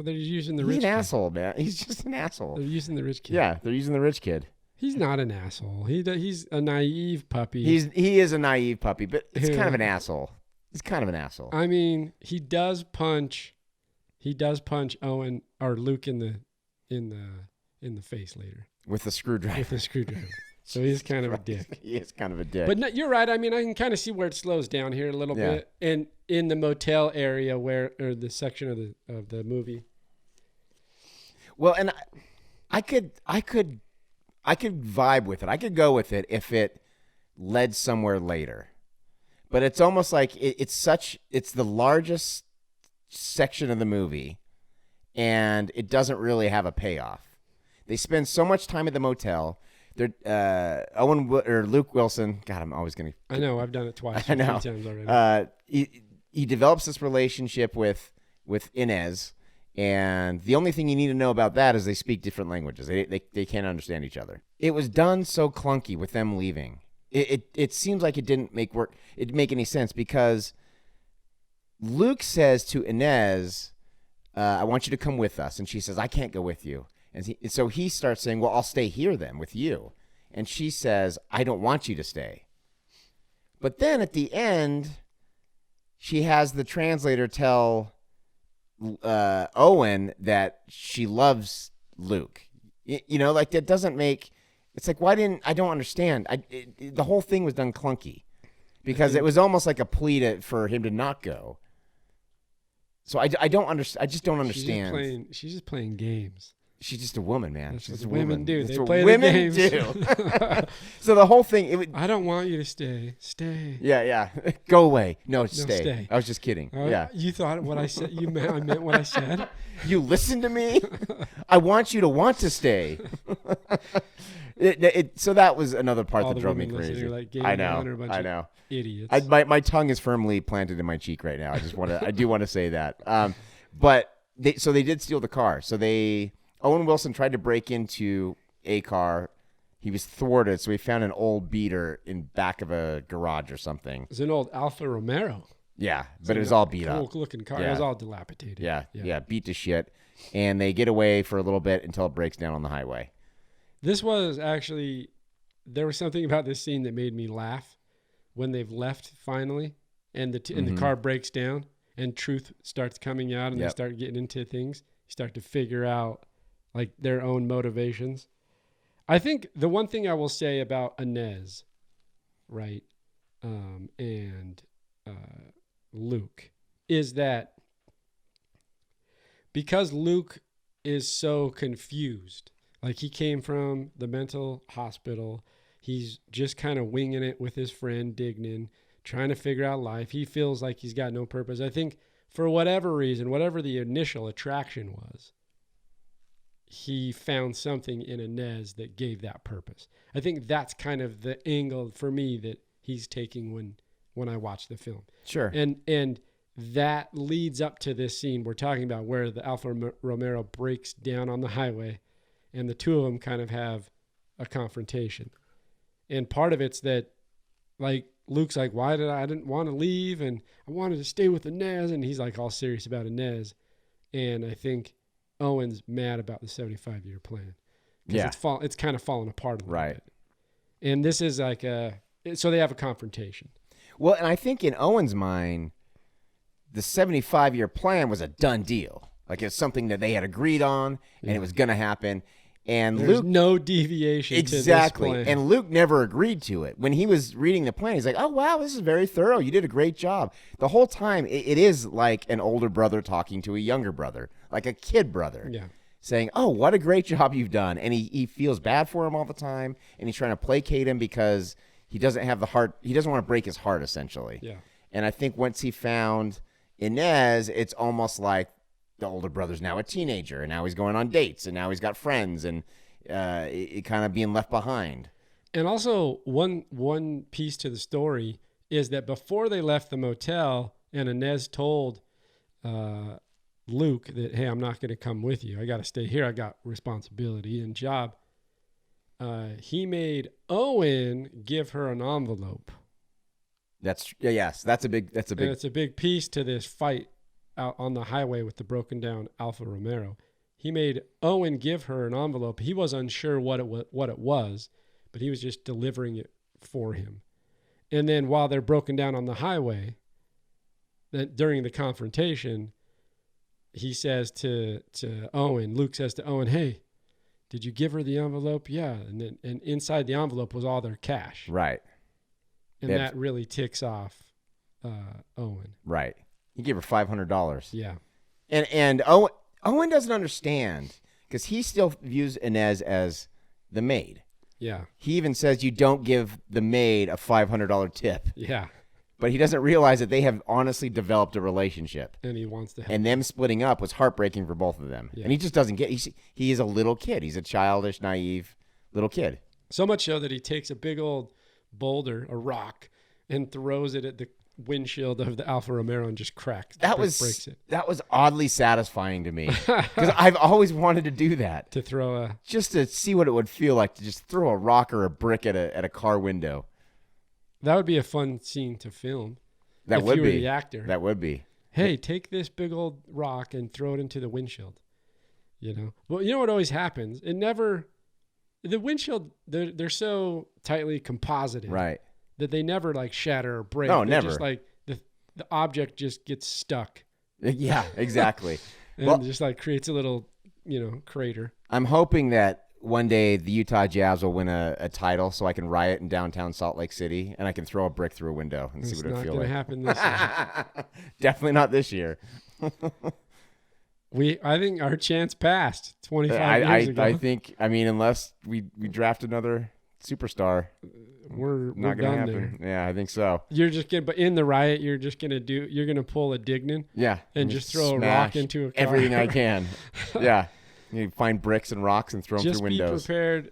they're using the rich He's kid. an asshole, man. He's just an asshole. They're using the rich kid. Yeah, they're using the rich kid. He's not an asshole. He's a naive puppy. He is a naive puppy, but it's kind of an asshole. He's kind of an asshole. I mean, he does punch Owen or Luke in the face later with the screwdriver. With the screwdriver. So he's kind of a dick. He is kind of a dick. But no, you're right. I mean, I can kind of see where it slows down here a little bit, and in the motel area or the section of the movie. Well, and I could I could vibe with it. I could go with it if it led somewhere later. But it's almost like it's the largest section of the movie, and it doesn't really have a payoff. They spend so much time at the motel. They're Luke Wilson. God, I'm always gonna. I know. I've done it twice. I know. 3 times already. He develops this relationship with Inez, and the only thing you need to know about that is they speak different languages. They can't understand each other. It was done so clunky with them leaving. It seems like it didn't make any sense because Luke says to Inez, I want you to come with us. And she says, I can't go with you. And so he starts saying, well, I'll stay here then with you. And she says, I don't want you to stay. But then at the end, she has the translator tell Owen that she loves Luke. Like that doesn't make... It's like, I don't understand. The whole thing was done clunky because it was almost like a plea for him to not go. So I don't understand. I just don't understand. She's just playing games. She's just a woman, man. That's She's what a women woman. do. That's They what play the women games. do. So the whole thing. I don't want you to stay. Stay. Yeah. Go away. No, stay. Stay. I was just kidding. Yeah. You thought what I said. I meant what I said. You listen to me. I want you to want to stay. So that was another part All that the drove me women listening crazy. are like, I I know. Idiots. My tongue is firmly planted in my cheek right now. I do want to say that. But they did steal the car. So Owen Wilson tried to break into a car. He was thwarted, so he found an old beater in back of a garage or something. It was an old Alfa Romero. Yeah, but it was all beat up. Cool looking car. Yeah. It was all dilapidated. Yeah, beat to shit. And they get away for a little bit until it breaks down on the highway. This was actually, there was something about this scene that made me laugh when they've left finally, and the car breaks down, and truth starts coming out, and they start getting into things. You start to figure out like their own motivations. I think the one thing I will say about Inez, right, and Luke, is that because Luke is so confused, like he came from the mental hospital, he's just kind of winging it with his friend Dignan, trying to figure out life. He feels like he's got no purpose. I think for whatever reason, whatever the initial attraction was, he found something in Inez that gave that purpose. I think that's kind of the angle for me that he's taking when I watch the film. Sure. And that leads up to this scene we're talking about where the Alfa Romero breaks down on the highway and the two of them kind of have a confrontation. And part of it's that, like, Luke's like, I didn't want to leave and I wanted to stay with Inez, and he's like all serious about Inez. And I think Owen's mad about the 75-year plan. Yeah. It's kind of falling apart a little Right. bit. And this is like so they have a confrontation. Well, and I think in Owen's mind, the 75-year plan was a done deal. Like it's something that they had agreed on and it was going to happen. And There's Luke, no deviation exactly. to this plan. And Luke never agreed to it. When he was reading the plan, he's like, oh, wow, this is very thorough. You did a great job. The whole time, it is like an older brother talking to a younger brother, like a kid brother. Yeah. Saying, oh, what a great job you've done. And he feels bad for him all the time. And he's trying to placate him because he doesn't have the heart. He doesn't want to break his heart, essentially. Yeah. And I think once he found Inez, it's almost like the older brother's now a teenager, and now he's going on dates, and now he's got friends, and it kind of being left behind. And also, one piece to the story is that before they left the motel, and Inez told Luke that, hey, I'm not going to come with you. I got to stay here. I got responsibility and job. He made Owen give her an envelope. That's a big. And it's a big piece to this fight out on the highway with the broken down Alfa Romero. He made Owen give her an envelope. He was unsure what it was, but he was just delivering it for him. And then while they're broken down on the highway, that during the confrontation, he says to Owen, Luke says to Owen, hey, did you give her the envelope? Yeah. And inside the envelope was all their cash. Right. And that really ticks off Owen. Right. He gave her $500. Yeah. And Owen doesn't understand because he still views Inez as the maid. Yeah. He even says you don't give the maid a $500 tip. Yeah. But he doesn't realize that they have honestly developed a relationship. And he wants to help. And them splitting up was heartbreaking for both of them. Yeah. And he just doesn't get he is a little kid. He's a childish, naive little kid. So much so that he takes a big old boulder, a rock, and throws it at the windshield of the Alfa Romeo and just breaks it. That was oddly satisfying to me. Because I've always wanted to do that. To throw a... Just to see what it would feel like to just throw a rock or a brick at a car window. That would be a fun scene to film. That if would you were be the actor. That would be. Hey, take this big old rock and throw it into the windshield. You know? Well, you know what always happens? The windshield, they're so tightly composited. Right. That they never like shatter or break. No, They're never. Just like the object just gets stuck. Yeah, exactly. And just like creates a little, crater. I'm hoping that one day the Utah Jazz will win a title so I can riot in downtown Salt Lake City and I can throw a brick through a window and see what it feels like. It's not going to happen this year. Definitely not this year. I think our chance passed 25 years ago. I think, unless we draft another superstar, we're not going to done happen. there. Yeah, I think so. But in the riot, you're going to pull a Dignan. Yeah. And just throw a rock into a car. Everything I can. Yeah. You find bricks and rocks and throw them through windows. Just be prepared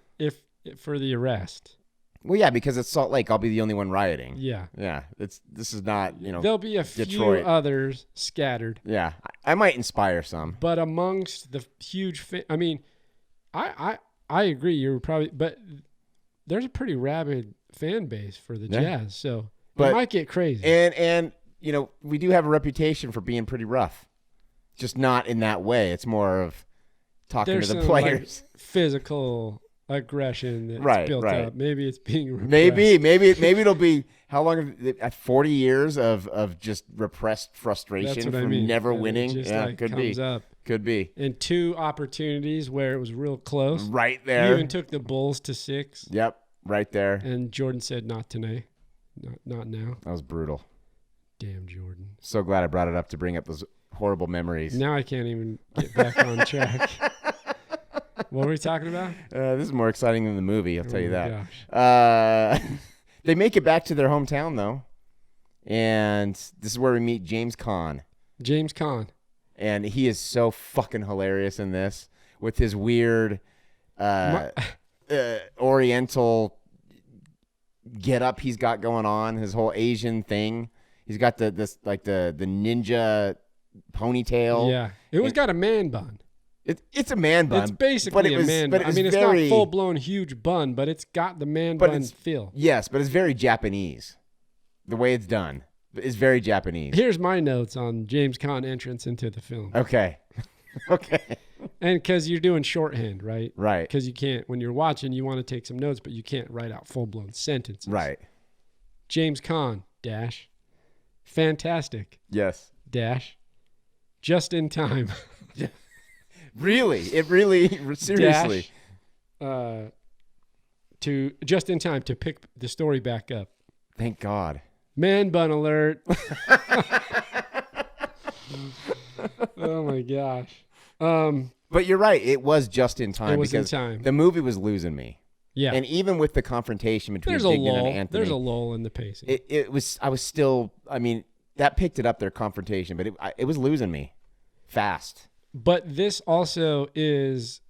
for the arrest. Well, yeah, because it's Salt Lake. I'll be the only one rioting. Yeah. Yeah. This is not, There'll be a Detroit. few others scattered. Yeah. I might inspire some. But amongst the huge, I agree. You're probably, but there's a pretty rabid fan base for the Jazz, so it might get crazy. And we do have a reputation for being pretty rough, just not in that way. It's more of talking to the players. Like, physical aggression that's built up. Maybe it's being repressed. Maybe it'll be how long? 40 years of just repressed frustration from never winning. Just could comes be. Up. Could be. And 2 opportunities where it was real close. Right there. You even took the Bulls to 6. Yep. Right there. And Jordan said, "Not tonight, not now." That was brutal. Damn, Jordan. So glad I brought it up to bring up those horrible memories. Now I can't even get back on track. What were we talking about? This is more exciting than the movie, I'll tell you that. Gosh. They make it back to their hometown, though. And this is where we meet James Caan. James Caan. And he is so fucking hilarious in this with his weird Oriental get up he's got going on, his whole Asian thing. He's got the ninja ponytail. Yeah. It was got a man bun. It's a man bun. It's basically a man bun. It's not full-blown huge bun, but it's got the man bun feel. Yes, but it's very Japanese. The way it's done is very Japanese. Here's my notes on James Caan entrance into the film. Okay. Okay. And because you're doing shorthand, right? Right. Because you can't, when you're watching, you want to take some notes, but you can't write out full-blown sentences. Right. James Caan, dash. Fantastic. Yes. Dash. Just in time. Really? It really, seriously. Dash, to just in time to pick the story back up. Thank God. Man bun alert. Oh my gosh. But you're right. It was just in time. It was in because time. The movie was losing me. Yeah. And even with the confrontation between there's a Dignan lull. and Anthony. There's a lull in the pacing. I was still, that picked it up, their confrontation, but it was losing me fast. But this also is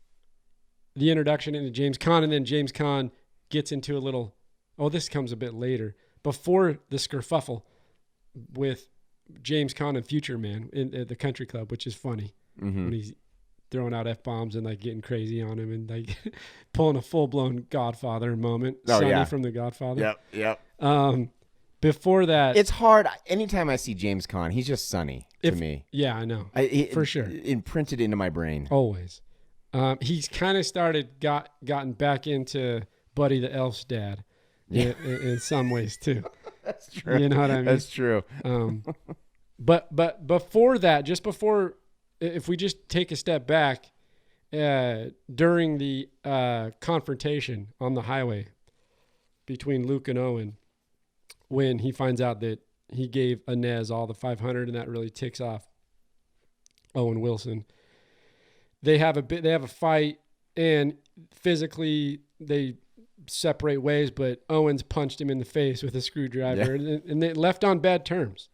the introduction into James Caan, and then James Caan gets into a little, this comes a bit later, before the skerfuffle with James Caan and Future Man at the country club, which is funny when he's throwing out F-bombs and like getting crazy on him and like pulling a full-blown Godfather moment. Sonny from The Godfather. Yep. Before that, it's hard. Anytime I see James Caan, he's just Sonny to me. Yeah, I know. For sure. Imprinted into my brain. Always. He's kind of gotten back into Buddy the Elf's dad in some ways too. That's true. You know what I mean? That's true. But before that, just before, if we just take a step back, during the confrontation on the highway between Luke and Owen, when he finds out that he gave Inez all the 500 and that really ticks off Owen Wilson, they have a fight, and physically they separate ways, but Owens punched him in the face with a screwdriver, and they left on bad terms.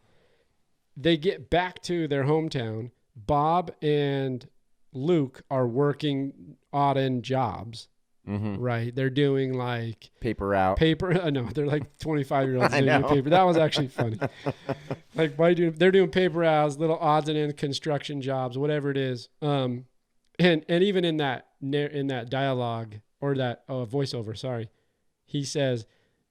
They get back to their hometown. Bob and Luke are working odd end jobs, right? They're doing like Paper route. No, they're like 25-year-olds doing paper. That was actually funny. Like, they're doing paper routes, little odds and ends construction jobs, whatever it is. And even in that dialogue or that voiceover, sorry, he says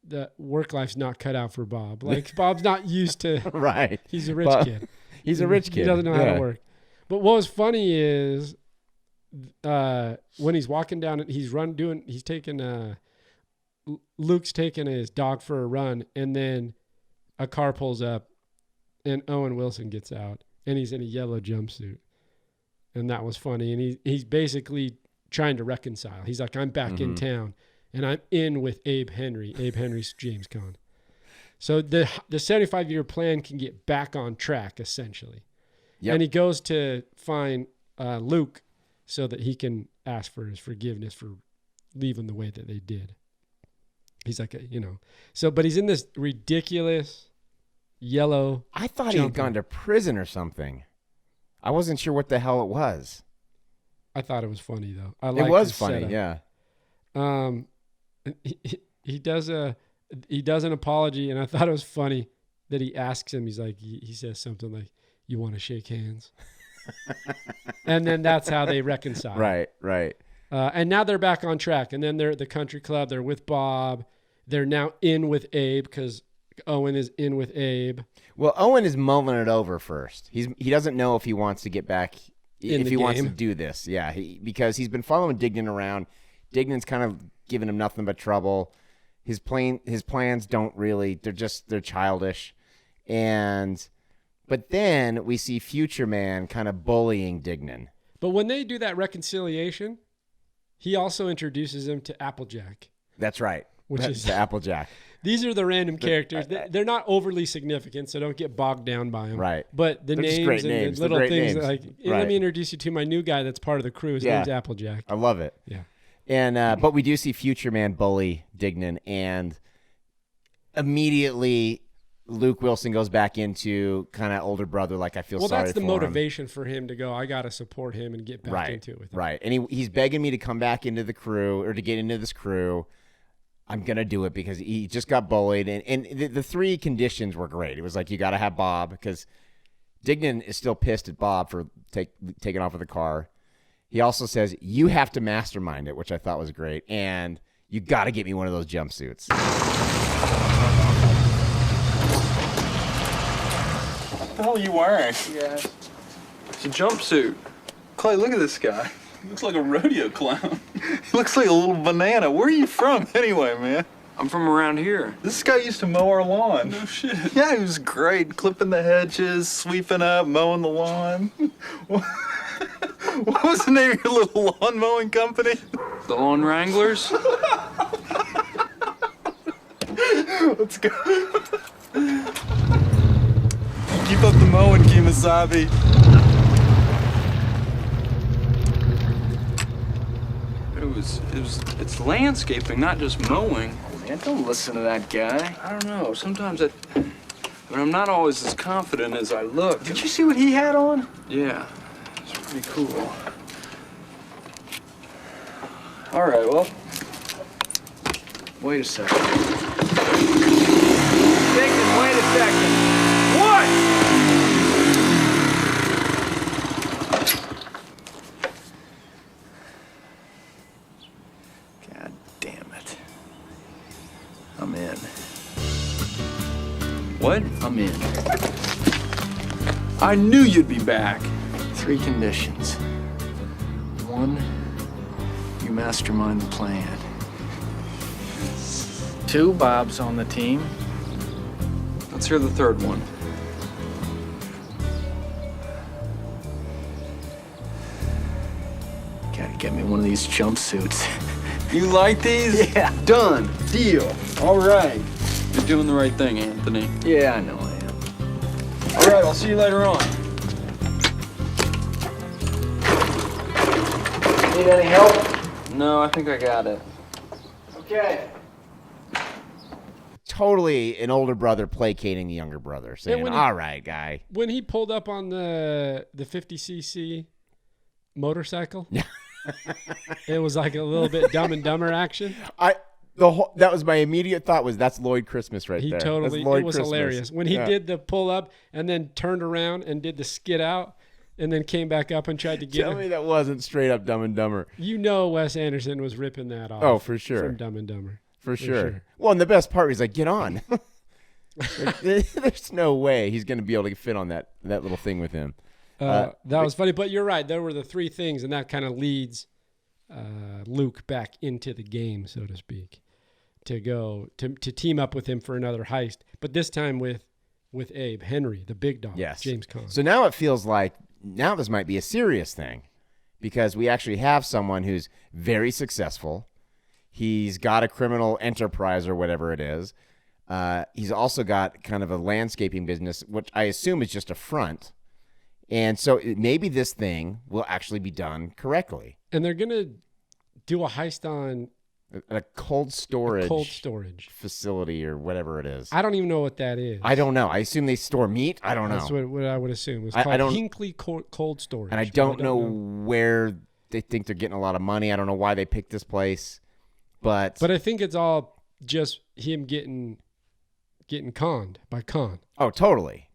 the work life's not cut out for Bob. Like, Bob's not used to. Right. He's a rich kid. He's a rich kid. He doesn't know how to work. But what was funny is when he's walking down, Luke's taking his dog for a run, and then a car pulls up, and Owen Wilson gets out, and he's in a yellow jumpsuit. And that was funny. And he's basically trying to reconcile. He's like, I'm back in town, and I'm in with Abe Henry. Abe Henry's James Caan. So the 75-year plan can get back on track, essentially. Yep. And he goes to find Luke so that he can ask for his forgiveness for leaving the way that they did. He's like, but he's in this ridiculous yellow. I thought he had gone to prison or something. I wasn't sure what the hell it was. I thought it was funny though. It was funny, yeah. He does an apology, and I thought it was funny that he asks him. He's like, he says something like, "You want to shake hands?" And then that's how they reconcile. Right. And now they're back on track. And then they're at the country club. They're with Bob. They're now in with Abe because Owen is in with Abe. Well, Owen is mulling it over first. He doesn't know if he wants to get back, if he wants to do this. Yeah, because he's been following Dignan around. Dignan's kind of giving him nothing but trouble. His plans don't really. They're childish, but then we see Future Man kind of bullying Dignan. But when they do that reconciliation, he also introduces him to Applejack. That's right. Which is the Applejack. These are the random characters. They're not overly significant, so don't get bogged down by them. Right. But the names and the little things, names. like, let me introduce you to my new guy that's part of the crew. His name's Applejack. I love it. Yeah. And but we do see Future Man bully Dignan, and immediately Luke Wilson goes back into kind of older brother, like, I feel sorry for him. Well, that's the motivation for him to go, I got to support him and get back into it with him. Right. And he's begging me to come back into the crew, or to get into this crew. I'm going to do it because he just got bullied. And the three conditions were great. It was like, you got to have Bob, because Dignan is still pissed at Bob for taking off with the car. He also says, you have to mastermind it, which I thought was great. And you got to get me one of those jumpsuits. What the hell are you wearing? Yeah. It's a jumpsuit. Clay, look at this guy. He looks like a rodeo clown. He looks like a little banana. Where are you from anyway, man? I'm from around here. This guy used to mow our lawn. No shit. Yeah, he was great. Clipping the hedges, sweeping up, mowing the lawn. What was the name of your little lawn mowing company? The Lawn Wranglers? Let's go. Keep up the mowing, Kimasabi. It's landscaping, not just mowing. Man, don't listen to that guy. I don't know. Sometimes I'm not always as confident as I look. Did you see what he had on? Yeah, it's pretty cool. All right, well, wait a second. Dickon, wait a second. What? God damn it. I'm in. What? I'm in. I knew you'd be back. 3 conditions. 1, you mastermind the plan. 2, Bob's on the team. Let's hear the third one. Gotta get me one of these jumpsuits. You like these? Yeah. Done. Deal. All right. You're doing the right thing, Anthony. Yeah, I know I am. All right, I'll see you later on. Need any help? No, I think I got it. Okay. Okay. Totally an older brother placating the younger brother, saying, all right, guy. When he pulled up on the 50cc motorcycle, it was like a little bit Dumb and Dumber action. That was my immediate thought was that's Lloyd Christmas right there. It was Christmas. hilarious. When he did the pull up and then turned around and did the skid out and then came back up and tried to get Tell me that wasn't straight up Dumb and Dumber. You know Wes Anderson was ripping that off. Oh, for sure. From Dumb and Dumber. For sure. Well, and the best part is like, get on. There's no way he's going to be able to fit on that little thing with him. That was funny, but you're right. There were the three things, and that kind of leads Luke back into the game, so to speak, to go to team up with him for another heist, but this time with Abe, Henry, the big dog, yes. James Caan. So now it feels like now this might be a serious thing because we actually have someone who's very successful. He's got a criminal enterprise or whatever it is. He's also got kind of a landscaping business, which I assume is just a front. And so maybe this thing will actually be done correctly. And they're going to do a heist on a cold storage facility or whatever it is. I don't even know what that is. I don't know. I assume they store meat. I don't know. That's what I would assume. It's called Hinkley Cold Storage. And I don't know where they think they're getting a lot of money. I don't know why they picked this place. But I think it's all just him getting conned by Caan. Oh, totally.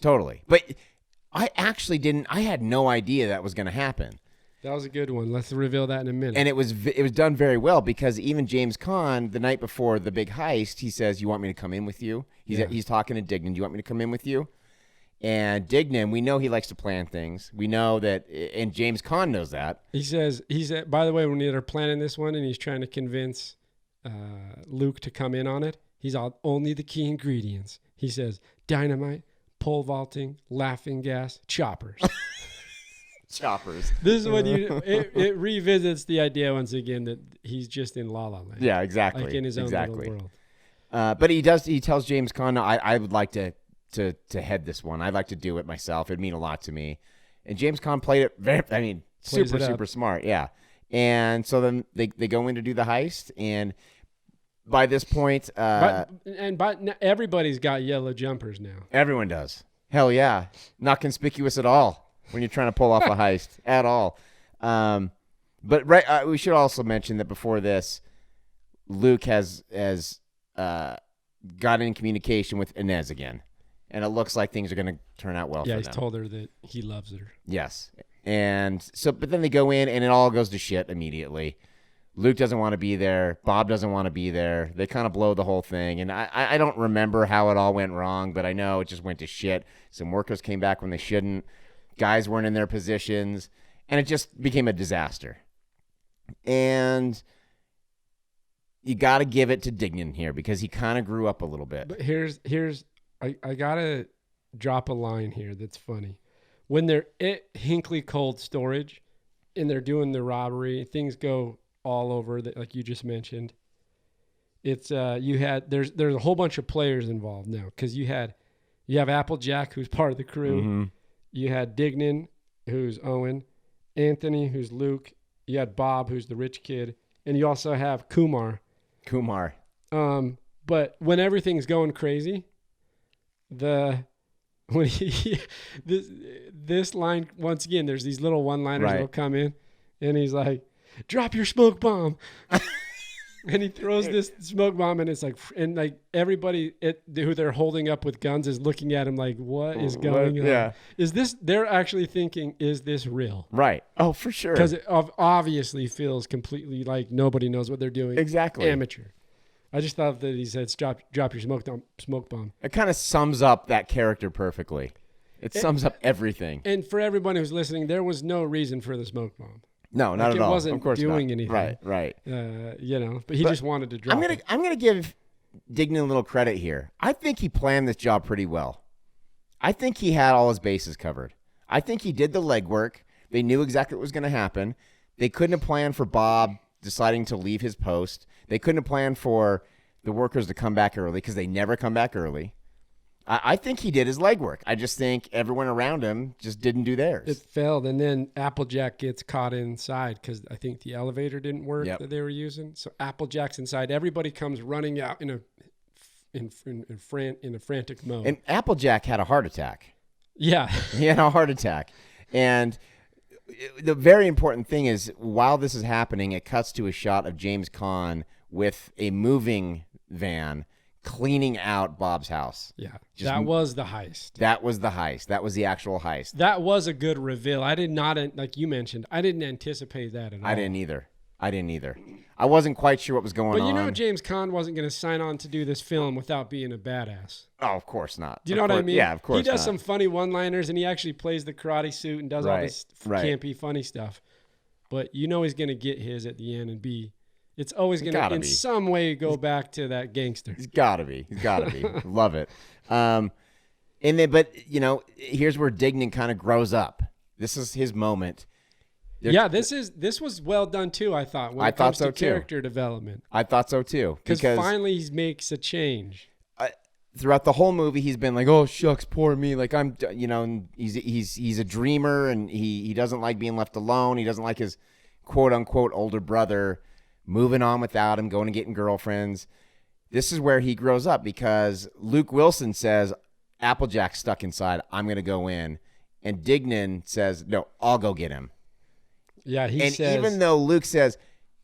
But I actually didn't. I had no idea that was going to happen. That was a good one. Let's reveal that in a minute. And it was done very well because even James Caan, the night before the big heist, he says, "You want me to come in with you?" He's talking to Dignan. "Do you want me to come in with you?" And Dignan, we know he likes to plan things. We know that, and James Caan knows that. He says, by the way, when they're planning this one, and he's trying to convince Luke to come in on it, he's all only the key ingredients. He says dynamite, pole vaulting, laughing gas, choppers. Choppers. This is when it revisits the idea once again that he's just in La La Land. Yeah, exactly. Like in his own little world. But he tells James Caan, no, I would like to head this one. I'd like to do it myself. It'd mean a lot to me. And James Caan played it super smart. Yeah. And so then they go in to do the heist, and by this point, but everybody's got yellow jumpers now. Everyone does. Hell yeah, not conspicuous at all when you're trying to pull off a heist at all. But we should also mention that before this, Luke has got in communication with Inez again, and it looks like things are going to turn out well. Yeah, for he's them. told her that he loves her. Yes. And so, but then they go in and it all goes to shit immediately. Luke doesn't want to be there. Bob doesn't want to be there. They kind of blow the whole thing. And I don't remember how it all went wrong, but I know it just went to shit. Some workers came back when they shouldn't. Guys weren't in their positions. And it just became a disaster. And you got to give it to Dignan here because he kind of grew up a little bit. But I got to drop a line here that's funny. When they're at Hinkley Cold Storage and they're doing the robbery, things go all over that, like you just mentioned. It's there's a whole bunch of players involved now because you have Applejack, who's part of the crew. Mm-hmm. You had Dignan, who's Owen, Anthony, who's Luke. You had Bob, who's the rich kid, and you also have Kumar. But when everything's going crazy, this line, once again, there's these little one-liners that'll come in, and he's like, "Drop your smoke bomb," and he throws this smoke bomb, and it's like, and like everybody who they're holding up with guns is looking at him like, "What is going on? Yeah. Is this?" They're actually thinking, "Is this real?" Right. Oh, for sure. Because it obviously feels completely like nobody knows what they're doing. Exactly. Amateur. I just thought that he said, "Drop your smoke bomb." It kind of sums up that character perfectly. It sums up everything. And for everyone who's listening, there was no reason for the smoke bomb. No, not at all. It wasn't of course doing not. anything. Right. But he just wanted to drop it. I'm gonna give Dignan a little credit here. I think he planned this job pretty well. I think he had all his bases covered. I think he did the legwork. They knew exactly what was going to happen. They couldn't have planned for Bob deciding to leave his post. They couldn't have planned for the workers to come back early because they never come back early. I think he did his legwork. I just think everyone around him just didn't do theirs. It failed, and then Applejack gets caught inside because I think the elevator didn't work that they were using. So Applejack's inside. Everybody comes running out in a frantic mode. And Applejack had a heart attack. Yeah. He had a heart attack. And the very important thing is, while this is happening, it cuts to a shot of James Caan with a moving van cleaning out Bob's house. Yeah. That was the heist. That was the heist. That was the actual heist. That was a good reveal. I did not, like you mentioned, I didn't anticipate that at all. I didn't either. I wasn't quite sure what was going on. But you know James Caan wasn't going to sign on to do this film without being a badass. Oh, of course not. Do you know what I mean? Yeah, of course He does not. some funny one-liners, and he actually plays the karate suit and does all this campy, funny stuff. But you know he's going to get his at the end and be... It's always going to, in some way, go back to that gangster. He's got to be. Love it. And then, but, you know, here's where Dignan kind of grows up. This is his moment. This was well done, too, I thought, when it comes to character development. I thought so, too. Because finally he makes a change. Throughout the whole movie, he's been like, "Oh shucks, poor me." Like I'm, you know, and he's a dreamer, and he doesn't like being left alone. He doesn't like his quote unquote older brother moving on without him, going and getting girlfriends. This is where he grows up because Luke Wilson says, "Applejack's stuck inside. I'm gonna go in," and Dignan says, "No, I'll go get him." Yeah, he says. And even though Luke says,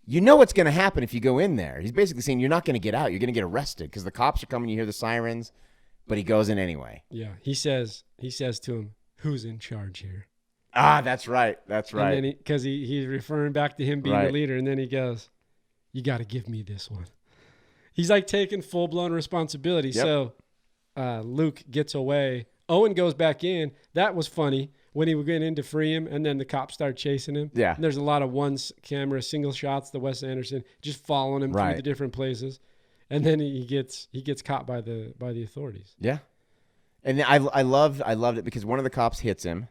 you know what's going to happen if you go in there. He's basically saying you're not going to get out. You're going to get arrested because the cops are coming. You hear the sirens, but he goes in anyway. Yeah, he says to him, "Who's in charge here?" Ah, that's right. That's right. And then because he's referring back to him being the leader, and then he goes, "You got to give me this one." He's like taking full blown responsibility. Yep. So Luke gets away. Owen goes back in. That was funny. When he went in to free him, and then the cops start chasing him. Yeah. And there's a lot of camera, single shots, the Wes Anderson, just following him through the different places. And then he gets caught by the authorities. Yeah. And I loved it because one of the cops hits him.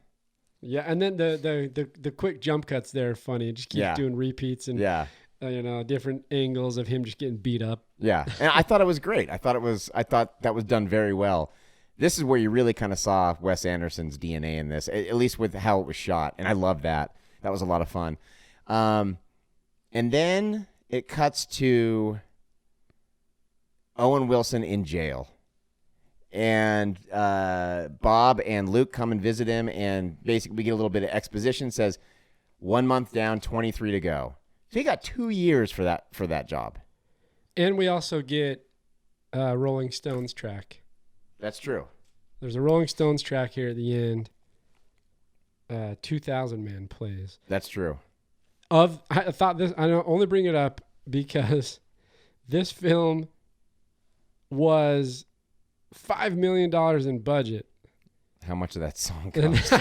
Yeah, and then the quick jump cuts there are funny. It just keeps doing repeats and different angles of him just getting beat up. Yeah. And I thought it was great. I thought that was done very well. This is where you really kind of saw Wes Anderson's DNA in this, at least with how it was shot. And I love that. That was a lot of fun. And then it cuts to Owen Wilson in jail. And Bob and Luke come and visit him. And basically we get a little bit of exposition. Says 1 month down, 23 to go. So he got 2 years for that job. And we also get a Rolling Stones track. That's true. There's a Rolling Stones track here at the end. 2000 Man plays. That's true. I thought this. I only bring it up because this film was $5 million in budget. How much of that song comes?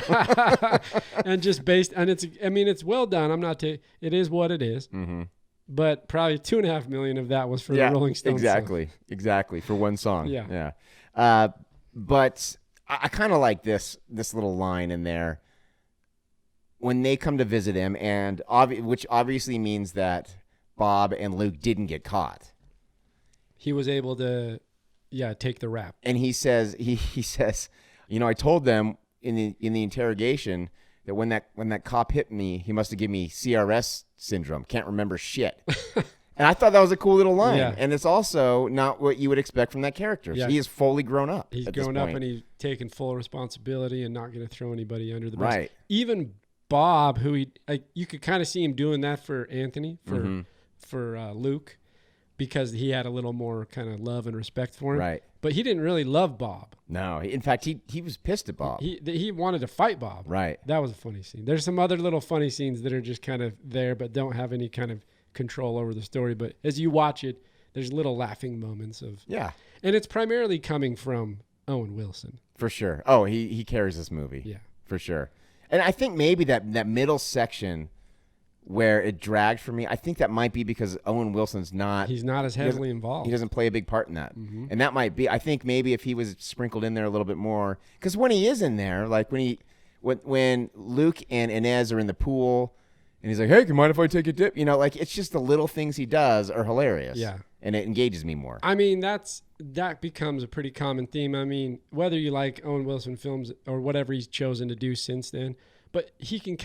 And just based, and it's well done. I'm not. It is what it is. Mm-hmm. But probably $2.5 million of that was for the Rolling Stones. Exactly for one song. Yeah. But I kind of like this little line in there when they come to visit him, and which obviously means that Bob and Luke didn't get caught. He was able to, take the rap. And he says, you know, I told them in the interrogation that when that cop hit me, he must have given me CRS syndrome. Can't remember shit. And I thought that was a cool little line. Yeah. And it's also not what you would expect from that character. Yeah. So he is fully grown up. He's grown up and he's taking full responsibility and not going to throw anybody under the bus. Right. Even Bob, who you could kind of see him doing that for Anthony, for Luke, because he had a little more kind of love and respect for him. Right. But he didn't really love Bob. No. In fact, he was pissed at Bob. He wanted to fight Bob. Right. That was a funny scene. There's some other little funny scenes that are just kind of there but don't have any kind of control over the story. But as you watch it, there's little laughing moments of... Yeah. And it's primarily coming from Owen Wilson. For sure. Oh, he carries this movie. Yeah. For sure. And I think maybe that middle section where it dragged for me, I think that might be because Owen Wilson's not... He's not as heavily involved. He doesn't play a big part in that. Mm-hmm. And that might be... I think maybe if he was sprinkled in there a little bit more... Because when he is in there, like when Luke and Inez are in the pool And he's like, hey, you mind if I take a dip? You know, like it's just the little things he does are hilarious. Yeah. And it engages me more. I mean, that becomes a pretty common theme. I mean, whether you like Owen Wilson films or whatever he's chosen to do since then, but he can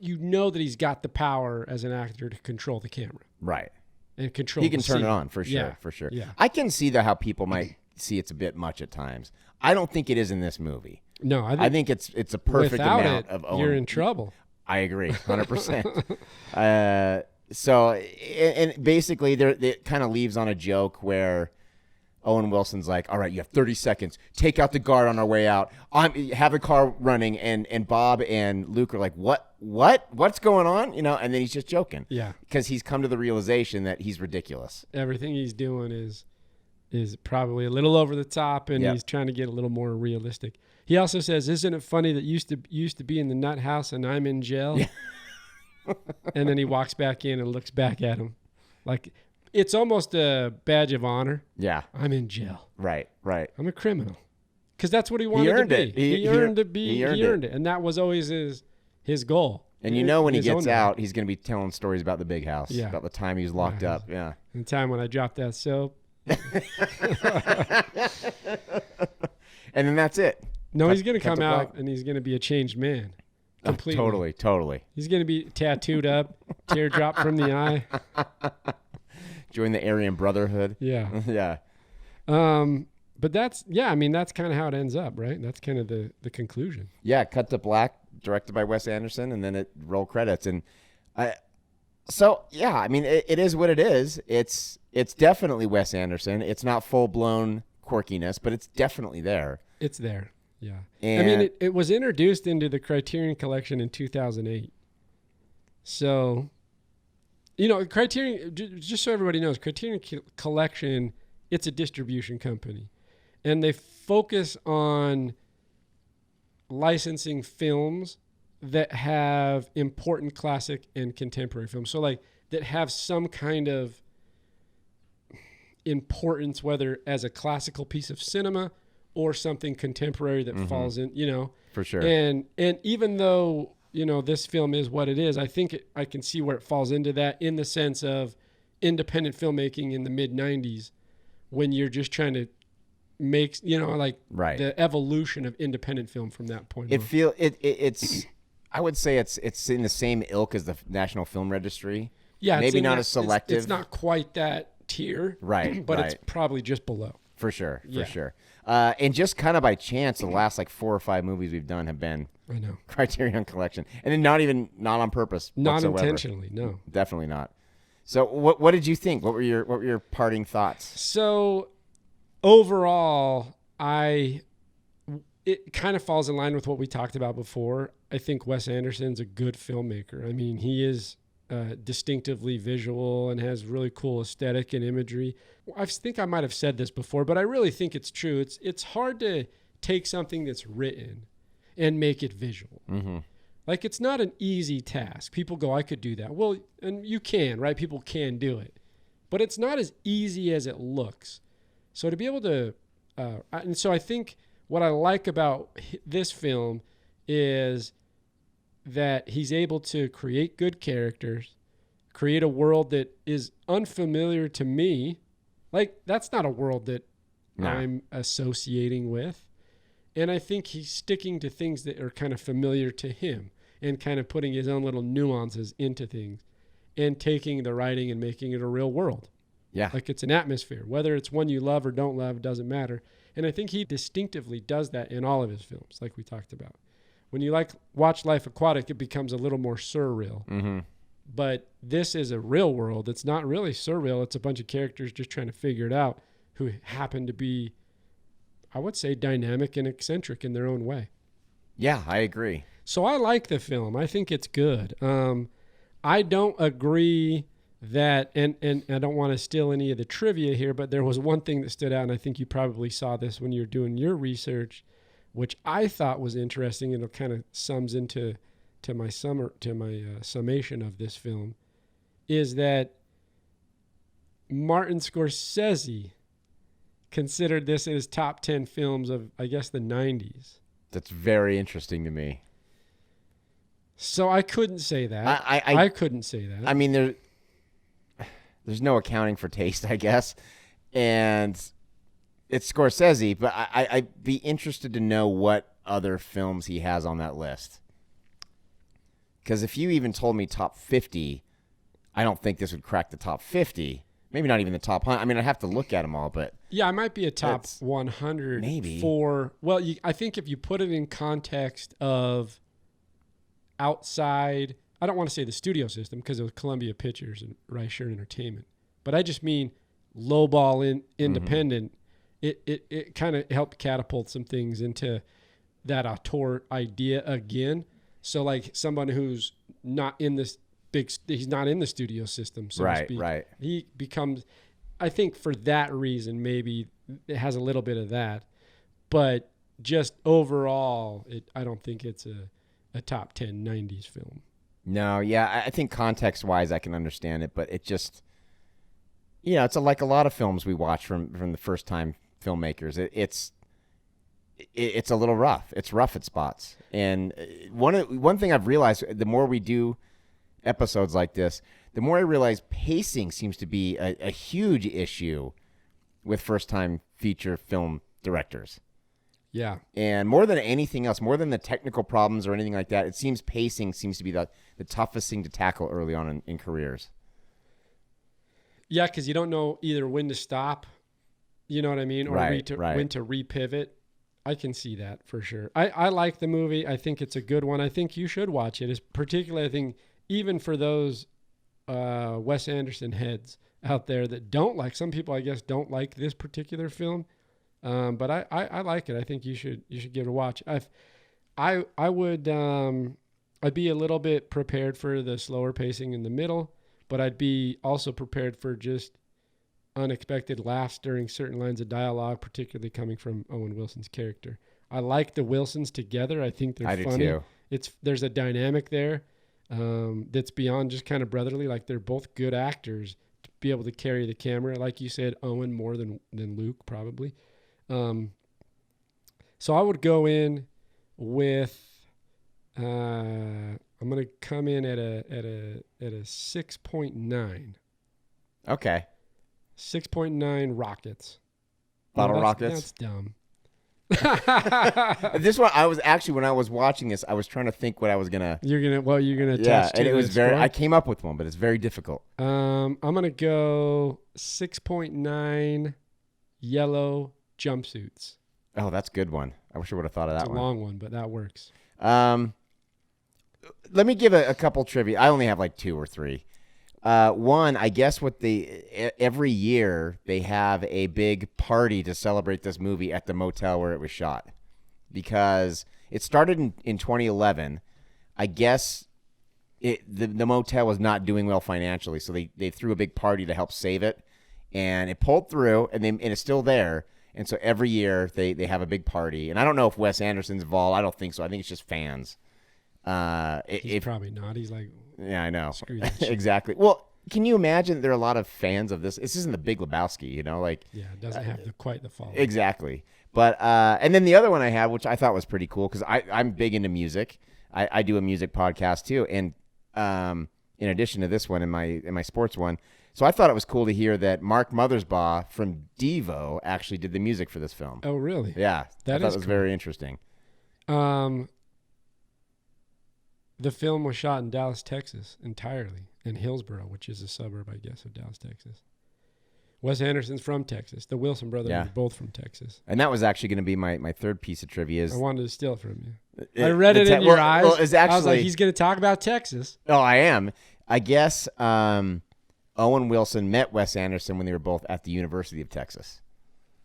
you know that he's got the power as an actor to control the camera. Right. And control He can the turn scene. it on for sure, Yeah. for sure. Yeah. I can see how people might see it's a bit much at times. I don't think it is in this movie. No, I think it's a perfect without amount it, of Owen. you're in trouble. I agree, 100%. So, and basically, it kind of leaves on a joke where Owen Wilson's like, all right, you have 30 seconds. Take out the guard on our way out. Have a car running, and Bob and Luke are like, what's going on? You know, and then he's just joking. Yeah. Because he's come to the realization that he's ridiculous. Everything he's doing is probably a little over the top, and Yep. he's trying to get a little more realistic. He also says, isn't it funny that used to be in the nut house and I'm in jail? Yeah. And then he walks back in and looks back at him. Like, it's almost a badge of honor. Yeah. I'm in jail. Right. I'm a criminal. Because that's what he wanted earned to be. it. He earned to be. he He earned earned it. And that was always his goal. And you know when he His gets own out, he's going to be telling stories about the big house, Yeah. about the time he was locked up. Yeah. The time when I dropped that soap. And then that's it. No, Cut- he's going to cut come the out clock. and he's going to be a changed man. Completely. Totally. He's going to be tattooed up, teardrop from the eye. Join the Aryan Brotherhood. Yeah. Yeah. But that's kind of how it ends up, right? That's kind of the conclusion. Yeah, cut to black, directed by Wes Anderson, and then it roll credits. And it is what it is. It's definitely Wes Anderson. It's not full-blown quirkiness, but it's definitely there. It's there. Yeah. And I mean, it was introduced into the Criterion Collection in 2008. So, Criterion, just so everybody knows, Criterion Collection, it's a distribution company. And they focus on licensing films that have important classic and contemporary films. So, like, that have some kind of importance, whether as a classical piece of cinema or something contemporary that falls in, For sure. And even though, this film is what it is, I think I can see where it falls into that in the sense of independent filmmaking in the mid-90s when you're just trying to make, Right. the evolution of independent film from that point on. It's I would say it's in the same ilk as the National Film Registry. Yeah, maybe not as selective. It's not quite that tier, Right, but right. it's probably just below. For sure. Yeah. And just kind of by chance, the last 4 or 5 movies we've done have been I know. Criterion Collection, and then not on purpose, Not whatsoever. intentionally, no. Definitely not. So, what did you think? What were your parting thoughts? So, overall, it kind of falls in line with what we talked about before. I think Wes Anderson's a good filmmaker. I mean, he is distinctively visual and has really cool aesthetic and imagery. I think I might have said this before, but I really think it's true. It's hard to take something that's written and make it visual. Mm-hmm. Like, it's not an easy task. People go, I could do that. Well, and you can, right? People can do it. But it's not as easy as it looks. So to be able to, and so I think what I like about this film is that he's able to create good characters, create a world that is unfamiliar to me. Like, that's not a world that I'm associating with. And I think he's sticking to things that are kind of familiar to him and kind of putting his own little nuances into things and taking the writing and making it a real world. Yeah. Like, it's an atmosphere. Whether it's one you love or don't love, doesn't matter. And I think he distinctively does that in all of his films, like we talked about. When you watch Life Aquatic, it becomes a little more surreal. Mm-hmm. But this is a real world. It's not really surreal. It's a bunch of characters just trying to figure it out who happen to be, I would say, dynamic and eccentric in their own way. Yeah, I agree. So I like the film. I think it's good. I don't agree that, and I don't want to steal any of the trivia here, but there was one thing that stood out, and I think you probably saw this when you're doing your research, which I thought was interesting, and it kind of sums into my summation of this film, is that Martin Scorsese considered this in his top 10 films of, I guess, the 90s. That's very interesting to me. So I couldn't say that. I couldn't say that. I mean, there's no accounting for taste, I guess, and it's Scorsese. But I'd be interested to know what other films he has on that list. Because if you even told me top 50, I don't think this would crack the top 50. Maybe not even the top 100. I mean, I'd have to look at them all, but yeah, it might be a top 100 maybe. I think if you put it in context of outside, I don't want to say the studio system because it was Columbia Pictures and Reicher Entertainment, but I just mean lowball independent. It kind of helped catapult some things into that auteur idea again. So like someone who's not in this he's not in the studio system, so to speak. Right. He becomes, I think for that reason, maybe it has a little bit of that, but just overall, I don't think it's a top 10 90s film. No, yeah, I think context-wise I can understand it, but it just, it's like a lot of films we watch from the first-time filmmakers. It's a little rough. It's rough at spots. And one thing I've realized, the more we do episodes like this, the more I realize pacing seems to be a huge issue with first-time feature film directors. Yeah. And more than anything else, more than the technical problems or anything like that, it seems pacing seems to be the toughest thing to tackle early on in careers. Yeah, because you don't know either when to stop, you know what I mean, or when to repivot. I can see that for sure. I like the movie. I think it's a good one. I think you should watch it. It's particularly, I think, even for those Wes Anderson heads out there that don't like, some people I guess don't like this particular film, but I like it. I think you should give it a watch. I would I'd be a little bit prepared for the slower pacing in the middle, but I'd be also prepared for just unexpected laughs during certain lines of dialogue, particularly coming from Owen Wilson's character. I like the Wilsons together. I think they're funny. I do too. There's a dynamic there that's beyond just kind of brotherly. Like they're both good actors to be able to carry the camera. Like you said, Owen more than Luke probably. So I would go in with I'm going to come in at a 6.9. Okay. 6.9 Rockets. Bottle Rockets? That's dumb. This one, I was actually, when I was watching this, I was trying to think what I was going to. You're going to attach yeah, to and it was score? I came up with one, but it's very difficult. I'm going to go 6.9 yellow jumpsuits. Oh, that's a good one. I wish I would have thought of that It's a one. long one, but that works. Let me give a couple trivia. I only have like 2 or 3. One, I guess every year they have a big party to celebrate this movie at the motel where it was shot, because it started in 2011. I guess the motel was not doing well financially, so they threw a big party to help save it, and it pulled through, and it's still there. And so every year they have a big party, and I don't know if Wes Anderson's involved. I don't think so. I think it's just fans. He's probably not. He's like, yeah, I know. Screw that shit. Exactly. Well, can you imagine there are a lot of fans of this? This isn't the Big Lebowski, like. Yeah, it doesn't have quite the following. Exactly. But and then the other one I had, which I thought was pretty cool, because I'm big into music. I do a music podcast too, and in addition to this one, in my sports one. So I thought it was cool to hear that Mark Mothersbaugh from Devo actually did the music for this film. Oh, really? Yeah. I thought it was cool. very interesting. The film was shot in Dallas, Texas, entirely, in Hillsboro, which is a suburb, I guess, of Dallas, Texas. Wes Anderson's from Texas. The Wilson brothers are both from Texas. And that was actually going to be my third piece of trivia. I wanted to steal it from you. I read it in your eyes. Well, it's actually, I was like, he's going to talk about Texas. Oh, I am. I guess Owen Wilson met Wes Anderson when they were both at the University of Texas.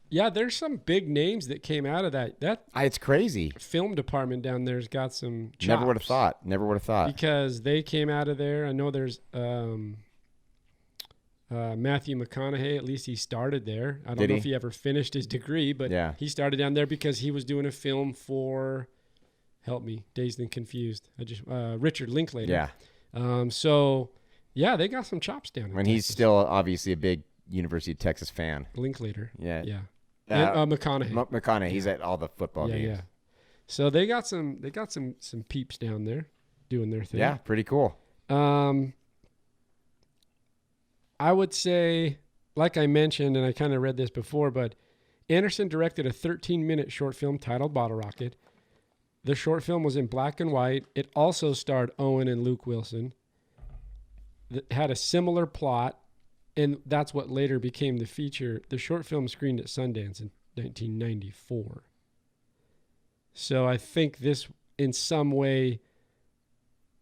Yeah, there's some big names that came out of that. It's crazy. Film department down there's got some chops. Never would have thought. Because they came out of there. I know there's Matthew McConaughey. At least he started there. I don't know if he ever finished his degree, but he started down there because he was doing a film for, help me, Dazed and Confused. Richard Linklater. Yeah. So, yeah, they got some chops down there. And he's still obviously a big University of Texas fan. Linklater. Yeah. Yeah. And McConaughey. McConaughey. He's at all the football games. Yeah. So they got some peeps down there. doing their thing. Yeah, pretty cool. I would say, like I mentioned, and I kind of read this before, but Anderson directed a 13-minute short film titled Bottle Rocket. The short film was in black and white. It also starred Owen and Luke Wilson. It had a similar plot, and that's what later became the feature. The short film screened at Sundance in 1994. So I think this, in some way,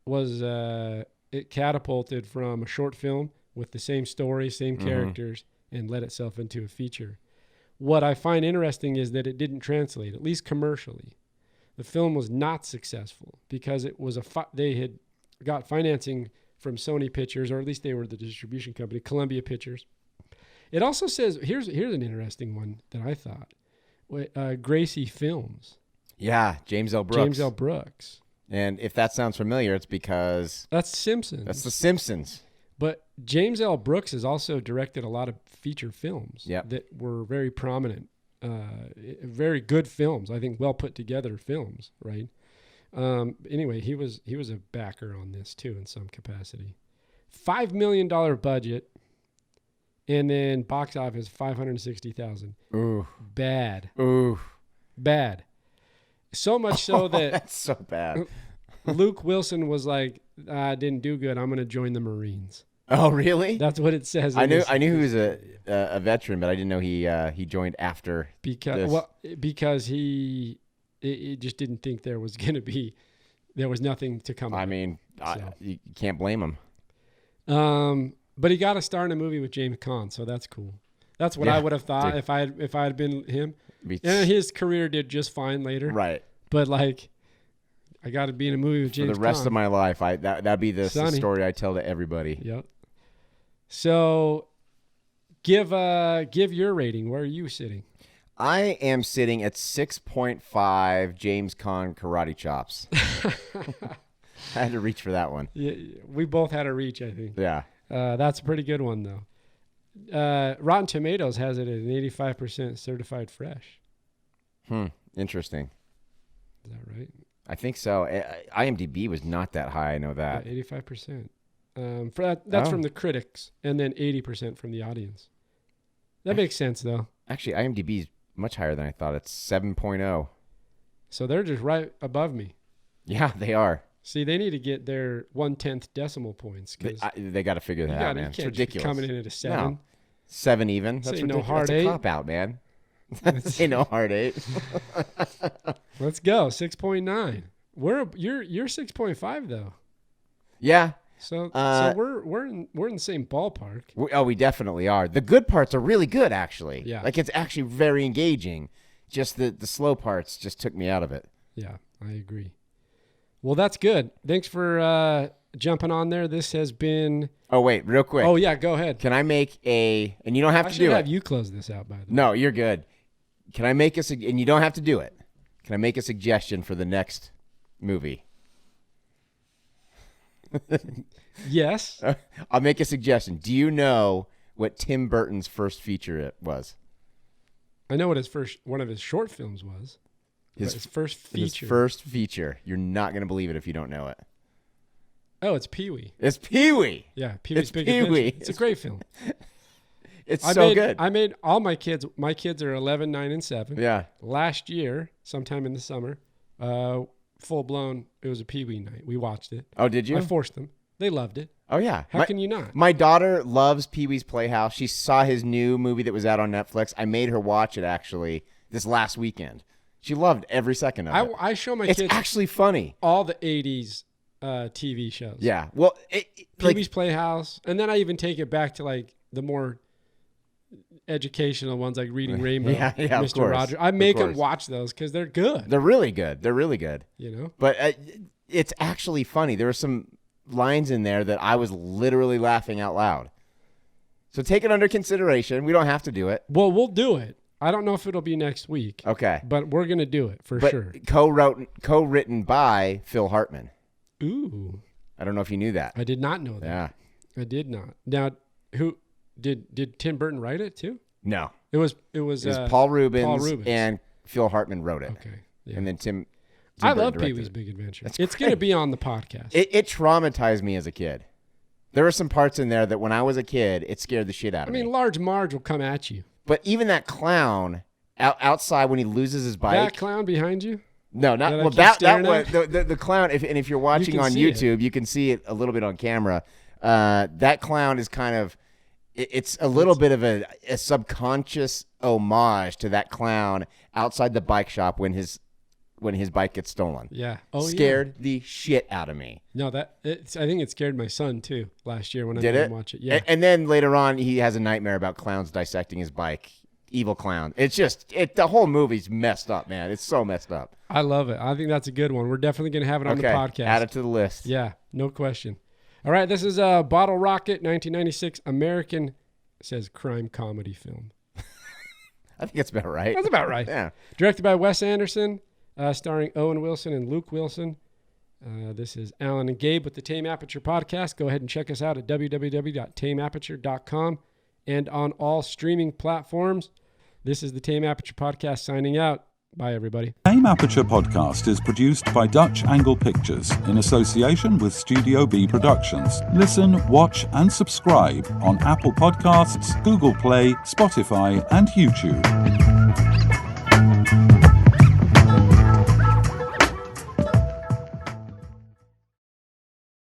was it catapulted from a short film with the same story, same characters, and led itself into a feature. What I find interesting is that it didn't translate, at least commercially. The film was not successful because it was they had got financing from Sony Pictures, or at least they were the distribution company, Columbia Pictures. It also says, here's an interesting one that I thought, Gracie Films. Yeah, James L. Brooks. James L. Brooks. And if that sounds familiar, it's because That's Simpsons. that's The Simpsons. But James L. Brooks has also directed a lot of feature films Yep. that were very prominent, very good films. I think well put together films, right? Anyway, he was a backer on this too in some capacity. $5 million budget, and then box office $560,000. Ooh, Bad, ooh, bad. So much so that that's so bad. Luke Wilson was like, "I didn't do good. I'm going to join the Marines." Oh, really? That's what it says. I knew he was a veteran, but I didn't know he joined after because he just didn't think there was nothing to come. I mean, you can't blame him. But he got a star in a movie with James Caan, so that's cool. That's what I would have thought if I had been him. And his career did just fine later, Right. But like, I got to be in a movie with James Caan. For the rest of my life, that'd be the Sonny. story I tell to everybody. Yep. So, give your rating. Where are you sitting? I am sitting at 6.5 James Caan karate chops. I had to reach for that one. Yeah, we both had a reach, I think. Yeah. That's a pretty good one, though. Rotten Tomatoes has it at an 85% certified fresh. Interesting. Is that right? I think so. IMDb was not that high. I know that. 85%. That's from the critics, and then 80% from the audience. That makes sense, though. Actually, IMDb is much higher than I thought. It's 7.0. So they're just right above me. Yeah, they are. See, they need to get their 1/10 decimal points. They got to figure that out, man. It's ridiculous. Coming in at a 7. No. 7 even. That's Say no ridiculous. hard That's a 8. cop out, man. Say no hard 8. Let's go. 6.9. You're 6.5 though. Yeah. So we're in the same ballpark. We definitely are. The good parts are really good, actually. Yeah. Like, it's actually very engaging. Just the slow parts just took me out of it. Yeah, I agree. Well, that's good. Thanks for jumping on there. This has been... Oh, wait, real quick. Oh, yeah, go ahead. Can I make and you don't have I to should do have it. you close this out, by the way. No, you're good. Can I make and you don't have to do it. Can I make a suggestion for the next movie? Yes. I'll make a suggestion. Do you know what Tim Burton's first feature it was? I know what one of his short films was. His first feature. His first feature. You're not going to believe it if you don't know it. Oh, it's Pee-wee. It's Pee-wee. Yeah, Pee-wee's It's Big Pee-wee. Adventure. It's a great film. It's so good. I made all my kids are 11, 9, and 7. Yeah. Last year, sometime in the summer, full blown, it was a Pee-wee night. We watched it. Oh, did you? I forced them. They loved it. Oh, yeah. How can you not? My daughter loves Pee-wee's Playhouse. She saw his new movie that was out on Netflix. I made her watch it, actually, this last weekend. She loved every second of it. I show my It's kids actually funny. all the 80s TV shows. Yeah. Well, Pee-wee's Playhouse. And then I even take it back to like the more educational ones like Reading Rainbow, yeah, of Mr. course. Roger. I make them course. watch those because they're good. They're really good. They're really good. You know? But it's actually funny. There were some lines in there that I was literally laughing out loud. So take it under consideration. We don't have to do it. Well, we'll do it. I don't know if it'll be next week. Okay. But we're going to do it for But sure. co-written by Phil Hartman. Ooh. I don't know if you knew that. I did not know that. Yeah. I did not. Now, who did Tim Burton write it too? No. It was It was Paul Rubens and Phil Hartman wrote it. Okay. Yeah. And then Tim. I Tim Burton love directed Pee-wee's it. Big Adventure. That's It's great. going to be on the podcast. It traumatized me as a kid. There were some parts in there that when I was a kid, it scared the shit out I of mean, me. Large Marge will come at you. But even that clown outside when he loses his bike. That clown behind you? No, not that I well. keep That staring was at? the clown. If you're watching can on see it. YouTube, you can see it a little bit on camera. That clown is kind of. It's a little bit of a subconscious homage to that clown outside the bike shop when his bike gets stolen. Yeah. Oh, Scared the shit out of me. Yeah. No, I think it scared my son too last year when I Did made it? him watch it. Yeah. And then later on, he has a nightmare about clowns dissecting his bike. Evil clown. It's just the whole movie's messed up, man. It's so messed up. I love it. I think that's a good one. We're definitely going to have it on the podcast. Add it to the list. Yeah, no question. All right, this is a Bottle Rocket, 1996 American, it says crime comedy film. I think that's about right. That's about right. Yeah. Directed by Wes Anderson, starring Owen Wilson and Luke Wilson. This is Alan and Gabe with the Tame Aperture podcast. Go ahead and check us out at www.tameaperture.com and on all streaming platforms. This is the Tame Aperture podcast signing out. Bye, everybody. Tame Aperture Podcast is produced by Dutch Angle Pictures in association with Studio B Productions. Listen, watch, and subscribe on Apple Podcasts, Google Play, Spotify, and YouTube.